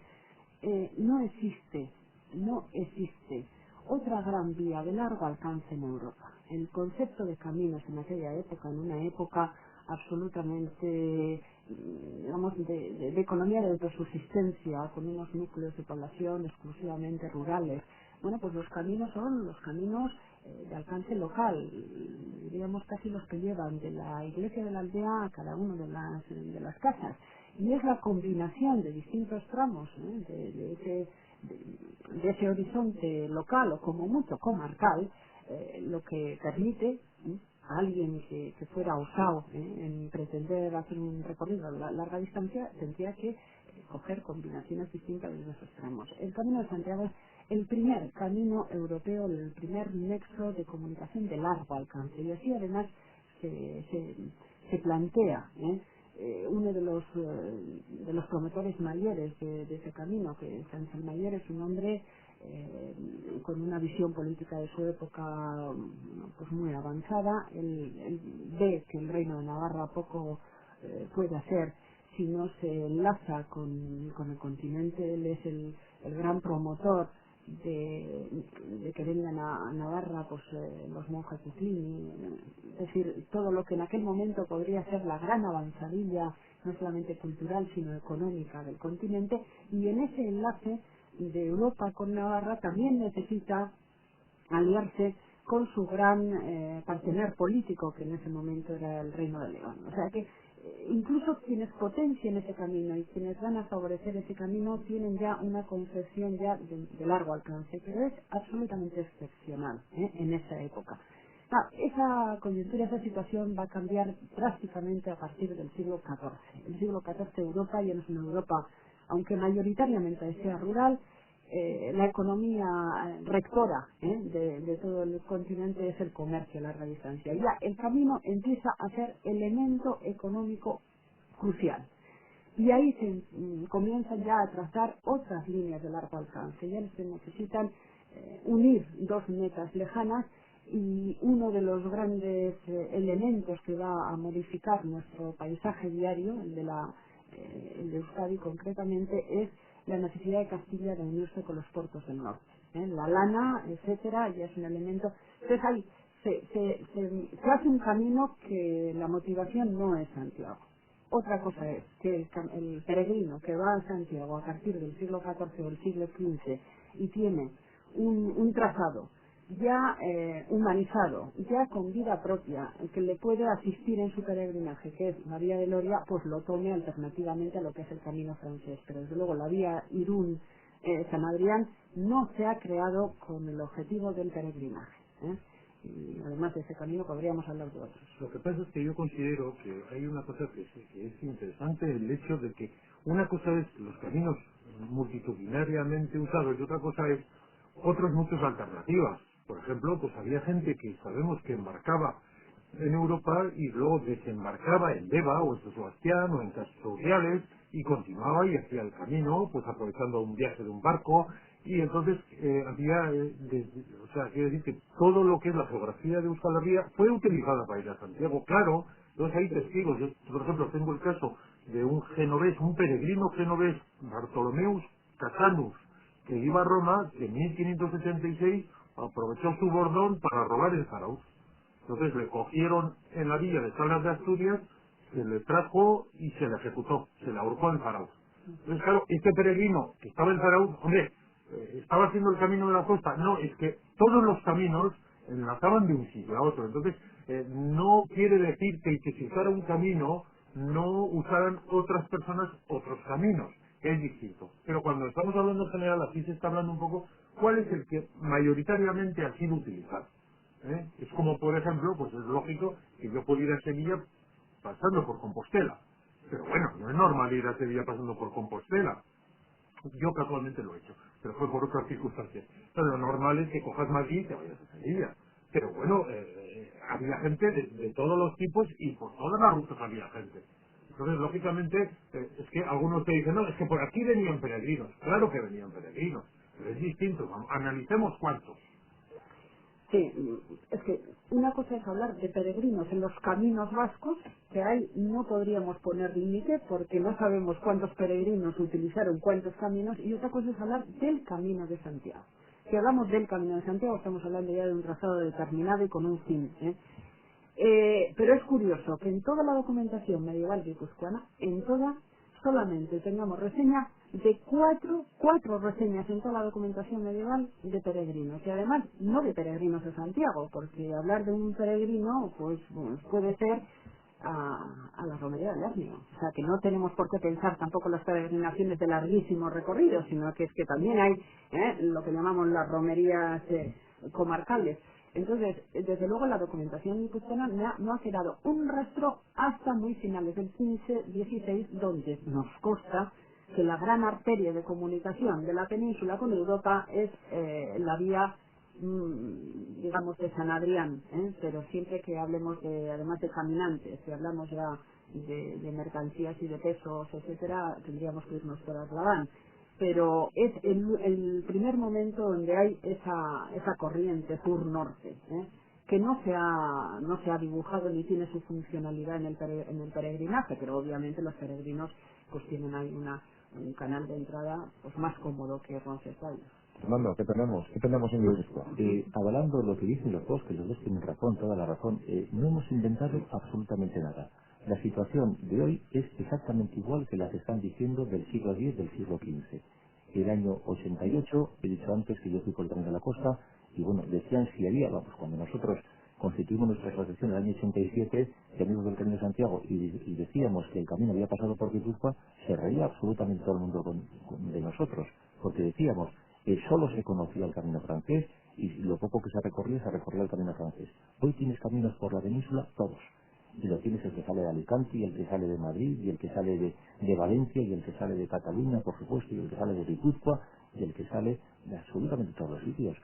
no existe otra gran vía de largo alcance en Europa. El concepto de caminos en aquella época, en una época absolutamente, digamos, de economía de autosubsistencia, con unos núcleos de población exclusivamente rurales. Bueno, pues los caminos son los caminos de alcance local, diríamos casi los que llevan de la iglesia de la aldea a cada una de las casas. Y es la combinación de distintos tramos de ese horizonte local o como mucho comarcal, lo que permite a alguien que fuera osado en pretender hacer un recorrido a larga distancia, tendría que coger combinaciones distintas de esos tramos. El Camino de Santiago es el primer camino europeo, el primer nexo de comunicación de largo alcance, y así además se plantea uno de los promotores mayores de ese camino, que es Ángel Mayer, es un hombre con una visión política de su época pues muy avanzada. Él ve que el Reino de Navarra poco puede hacer si no se enlaza con el continente. Él es el gran promotor de que vengan a Navarra pues los monjes de Cluny, es decir, todo lo que en aquel momento podría ser la gran avanzadilla, no solamente cultural sino económica del continente, y en ese enlace de Europa con Navarra también necesita aliarse con su gran partener político, que en ese momento era el Reino de León. O sea que incluso quienes potencien ese camino y quienes van a favorecer ese camino tienen ya una concepción ya de largo alcance, pero es absolutamente excepcional en esa época. Esa coyuntura, esa situación va a cambiar drásticamente a partir del siglo XIV. El siglo XIV Europa ya no es una Europa, aunque mayoritariamente sea rural, la economía rectora de todo el continente es el comercio a larga distancia. Ya el camino empieza a ser elemento económico crucial. Y ahí se comienzan ya a trazar otras líneas de largo alcance. Ya se necesitan unir dos metas lejanas, y uno de los grandes elementos que va a modificar nuestro paisaje diario, el de Euskadi concretamente, es la necesidad de Castilla de unirse con los puertos del norte. La lana, etcétera, ya es un elemento. Entonces ahí se hace un camino que la motivación no es Santiago. Otra cosa es que el peregrino que va a Santiago a partir del siglo XIV o del siglo XV y tiene un trazado ya humanizado, ya con vida propia, que le puede asistir en su peregrinaje, que es la vía de Loria, pues lo tome alternativamente a lo que es el camino francés. Pero desde luego la vía Irún-San Adrián no se ha creado con el objetivo del peregrinaje. Y además de ese camino podríamos hablar de otros. Lo que pasa es que yo considero que hay una cosa que es interesante, el hecho de que una cosa es los caminos multitudinariamente usados y otra cosa es otras muchas alternativas. Por ejemplo, pues había gente que sabemos que embarcaba en Europa y luego desembarcaba en Deva o en San Sebastián o en Castoriales y continuaba y hacía el camino, pues aprovechando un viaje de un barco. Y entonces había, o sea, quiero decir que todo lo que es la geografía de Euskal Herria fue utilizada para ir a Santiago, claro. Entonces hay testigos. Yo, por ejemplo, tengo el caso de un genovés, un peregrino genovés, Bartolomeus Casanus, que iba a Roma, que en 1576 aprovechó su bordón para robar el Zarauz. Entonces le cogieron en la villa de Salas de Asturias, se le trajo y se le ejecutó, se le ahorcó en Zarauz. Entonces, claro, este peregrino que estaba en Zarauz, hombre, estaba haciendo el camino de la costa. No, es que todos los caminos enlazaban de un sitio a otro. Entonces, no quiere decir que si usara un camino, no usaran otras personas otros caminos, que es distinto. Pero cuando estamos hablando en general, aquí se está hablando un poco cuál es el que mayoritariamente ha sido utilizado. Es como, por ejemplo, pues es lógico que yo pueda ir a Sevilla pasando por Compostela. Pero bueno, no es normal ir a Sevilla pasando por Compostela. Yo casualmente lo he hecho, pero fue por otras circunstancias. Pero lo normal es que cojas Madrid y te vayas a Sevilla. Pero bueno, había gente de todos los tipos y por todas las rutas había gente. Entonces, lógicamente, es que algunos te dicen, no, es que por aquí venían peregrinos. Claro que venían peregrinos, pero es distinto. Analicemos cuántos. Sí, es que una cosa es hablar de peregrinos en los caminos vascos, que ahí no podríamos poner límite porque no sabemos cuántos peregrinos utilizaron cuántos caminos, y otra cosa es hablar del Camino de Santiago. Si hablamos del Camino de Santiago estamos hablando ya de un trazado determinado y con un fin. Pero es curioso que en toda la documentación medieval guipuzcoana, en toda, solamente tengamos reseña de cuatro reseñas en toda la documentación medieval de peregrinos, y además no de peregrinos de Santiago, porque hablar de un peregrino pues puede ser a la romería del Hernio. O sea que no tenemos por qué pensar tampoco las peregrinaciones de larguísimos recorridos, sino que es que también hay lo que llamamos las romerías comarcales. Entonces, desde luego la documentación guipuzcoana no ha quedado un rastro hasta muy finales del 15-16, donde nos consta que la gran arteria de comunicación de la península con Europa es la vía, digamos, de San Adrián, pero siempre que hablemos además de caminantes, si hablamos ya de mercancías y de pesos, etcétera, tendríamos que irnos por Aslaván. Pero es el primer momento donde hay esa corriente sur-norte, que no se ha dibujado ni tiene su funcionalidad en el peregrinaje, pero obviamente los peregrinos pues tienen ahí un canal de entrada pues más cómodo que Roncesvalles. Fernando, ¿qué tenemos? ¿Qué tenemos en Guipúzcoa? Avalando lo que dicen los dos, que los dos tienen razón, toda la razón, no hemos inventado absolutamente nada. La situación de hoy es exactamente igual que la que están diciendo del siglo X, del siglo XV. El año 88, he dicho antes que yo fui por el camino de la costa, y bueno, decían si había, vamos, cuando nosotros constituimos nuestra asociación en el año 87, de amigos del Camino de Santiago, y decíamos que el camino había pasado por Guipúzcoa, se reía absolutamente todo el mundo de nosotros, porque decíamos que solo se conocía el camino francés y lo poco que se recorría el camino francés. Hoy tienes caminos por la península, todos. Y lo tienes el que sale de Alicante, y el que sale de Madrid, y el que sale de Valencia, y el que sale de Cataluña, por supuesto, y el que sale de Guipúzcoa, y el que sale de absolutamente todos los sitios.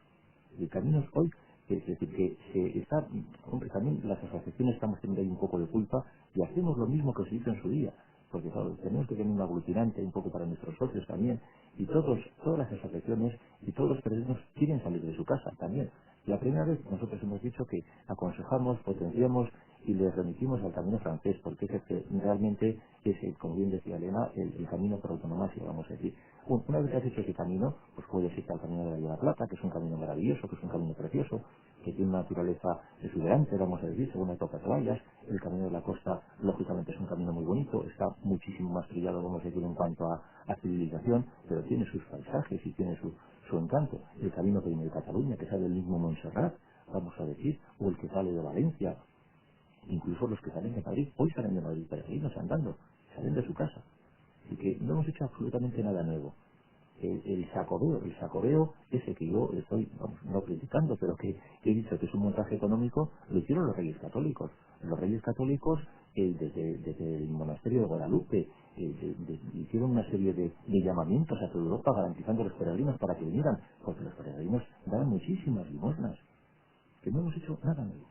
Y caminos hoy, es decir, que se está, hombre, también las asociaciones estamos teniendo ahí un poco de culpa, y hacemos lo mismo que se hizo en su día. porque claro, tenemos que tener un aglutinante un poco para nuestros socios también, y todas las asociaciones y todos los peregrinos quieren salir de su casa también. La primera vez nosotros hemos dicho que aconsejamos, potenciamos y les remitimos al camino francés, porque es el que realmente es, como bien decía Elena, el camino por autonomía, vamos a decir. Una vez que has hecho ese camino, pues puedes ir al camino de la Vía Plata, que es un camino maravilloso, que es un camino precioso, que tiene una naturaleza exuberante, vamos a decir, según hay pocas playas. El camino de la costa, lógicamente, es un camino muy bonito, está muchísimo más trillado, vamos a decir, en cuanto a civilización, pero tiene sus paisajes y tiene su encanto. El camino que viene de Cataluña, que sale del mismo Montserrat, vamos a decir, o el que sale de Valencia, incluso los que salen de Madrid, hoy salen de Madrid peregrinos andando, salen de su casa, y que no hemos hecho absolutamente nada nuevo. El sacobeo ese que yo estoy, vamos, no criticando, pero que he dicho que es un montaje económico, lo hicieron los Reyes Católicos. Los Reyes Católicos, desde el monasterio de Guadalupe, hicieron una serie de llamamientos a toda Europa garantizando a los peregrinos para que vinieran, porque los peregrinos dan muchísimas limosnas, que no hemos hecho nada nuevo.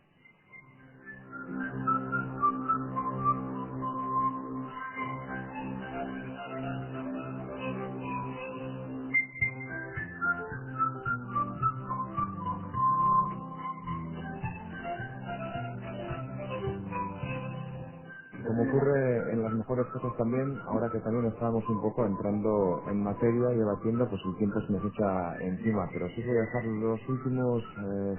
Como ocurre en las mejores cosas también, ahora que también estamos un poco entrando en materia y debatiendo, pues el tiempo se nos echa encima, pero sí voy a dejar los últimos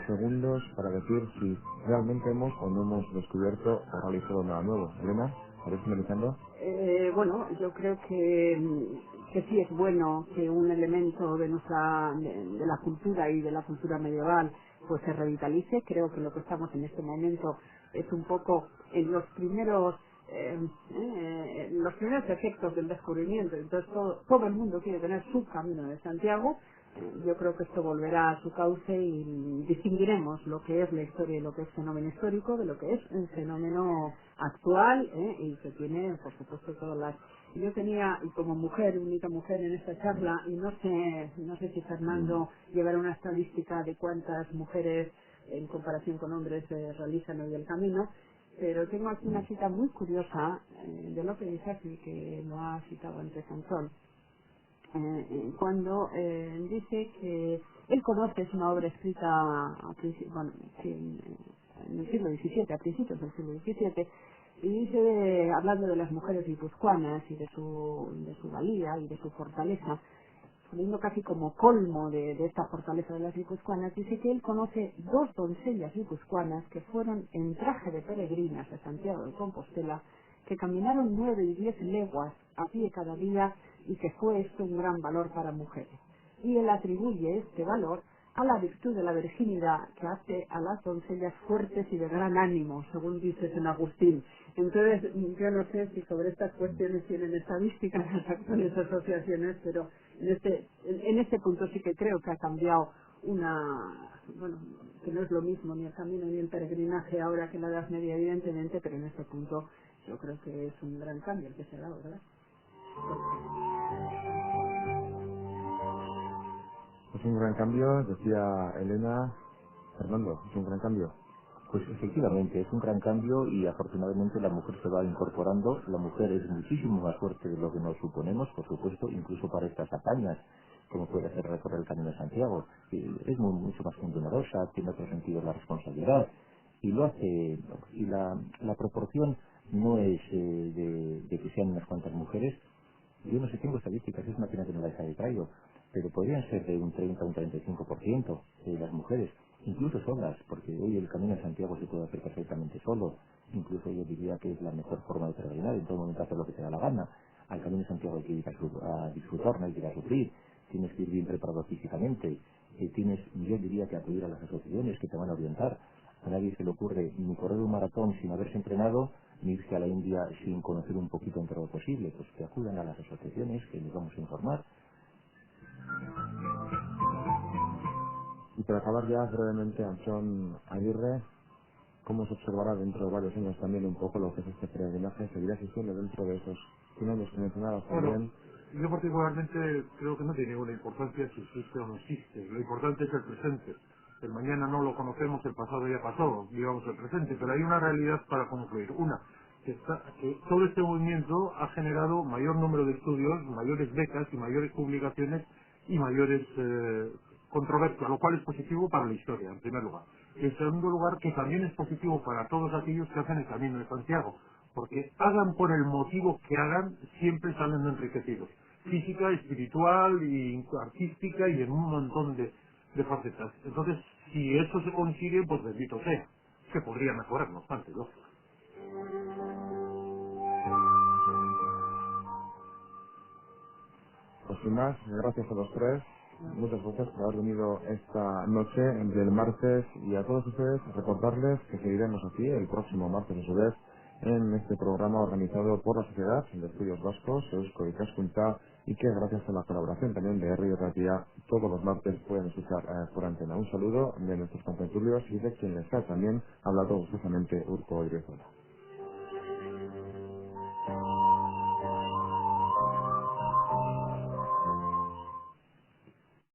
segundos para decir si realmente hemos o no hemos descubierto o realizado nada nuevo. Elena, ¿para ir finalizando? Bueno, yo creo que sí es bueno que un elemento de de la cultura y de la cultura medieval pues se revitalice. Creo que lo que estamos en este momento es un poco en los primeros efectos del descubrimiento. Entonces todo el mundo quiere tener su camino de Santiago. Yo creo que esto volverá a su cauce y distinguiremos lo que es la historia y lo que es fenómeno histórico de lo que es un fenómeno actual y que tiene, por supuesto, todas las... Yo tenía, y como mujer, única mujer en esta charla, y no sé si Fernando llevará una estadística de cuántas mujeres en comparación con hombres realizan hoy el camino, pero tengo aquí una cita muy curiosa de Lope de Sassi, que lo ha citado antes Antón, cuando dice que él conoce, es una obra escrita en el siglo XVII, a principios del siglo XVII, y dice, hablando de las mujeres guipuzcoanas y de su valía y de su fortaleza, poniendo casi como colmo de esta fortaleza de las guipuzcoanas, dice que él conoce dos doncellas guipuzcoanas que fueron en traje de peregrinas a Santiago de Compostela, que caminaron 9 y 10 leguas a pie cada día y que fue esto un gran valor para mujeres. Y él atribuye este valor a la virtud de la virginidad que hace a las doncellas fuertes y de gran ánimo, según dice San Agustín. Entonces, yo no sé si sobre estas cuestiones tienen estadísticas las actuales asociaciones, pero en este punto sí que creo que ha cambiado bueno, que no es lo mismo ni el camino ni el peregrinaje ahora que en la Edad Media, evidentemente, pero en este punto yo creo que es un gran cambio el que se ha dado, ¿verdad? Es un gran cambio, decía Elena. Fernando, es un gran cambio. Pues efectivamente, es un gran cambio y afortunadamente la mujer se va incorporando. La mujer es muchísimo más fuerte de lo que nos suponemos, por supuesto, incluso para estas hazañas, como puede ser recorrer el Camino de Santiago. Es mucho más generosa, tiene otro sentido de la responsabilidad y lo hace. Y la proporción no es de que sean unas cuantas mujeres. Yo no sé, tengo estadísticas, es una pena que no las haya traído, pero podrían ser de un 30 a un 35% de las mujeres, incluso solas, porque hoy el Camino de Santiago se puede hacer perfectamente solo, incluso yo diría que es la mejor forma de peregrinar, en todo momento hacer lo que te da la gana. Al Camino de Santiago hay que ir a disfrutar, no hay que ir a sufrir, tienes que ir bien preparado físicamente, yo diría que acudir a las asociaciones que te van a orientar. A nadie se le ocurre ni correr un maratón sin haberse entrenado, ni irse a la India sin conocer un poquito entre lo posible, pues que acudan a las asociaciones, que les vamos a informar. Y para acabar ya brevemente, Antón Aguirre, ¿cómo se observará dentro de varios años también un poco lo que es este peregrinaje? ¿Seguirá existiendo dentro de esos 100 años que mencionabas Bueno, también? yo particularmente creo que no tiene ninguna importancia si existe o no existe. Lo importante es el presente. El mañana no lo conocemos, el pasado ya pasó, digamos el presente, pero hay una realidad para concluir. Una, que todo este movimiento ha generado mayor número de estudios, mayores becas y mayores publicaciones y mayores controversias, lo cual es positivo para la historia, en primer lugar. Y en segundo lugar, que también es positivo para todos aquellos que hacen el Camino de Santiago, porque hagan por el motivo que hagan, siempre salen enriquecidos. Física, espiritual, y artística y en un montón de facetas. Entonces, si eso se consigue, pues bendito sea. Se podría mejorar, no obstante, lógico. Pues sin más, gracias a los tres. Muchas gracias por haber venido esta noche del martes y a todos ustedes recordarles que seguiremos aquí el próximo martes a su vez en este programa organizado por la Sociedad de Estudios Vascos, Eusko y Cascunta, y que gracias a la colaboración también de Radio Ratia todos los martes pueden escuchar por antena. Un saludo de nuestros contertulios y de quien les ha también hablado gustosamente Urko Odriozola.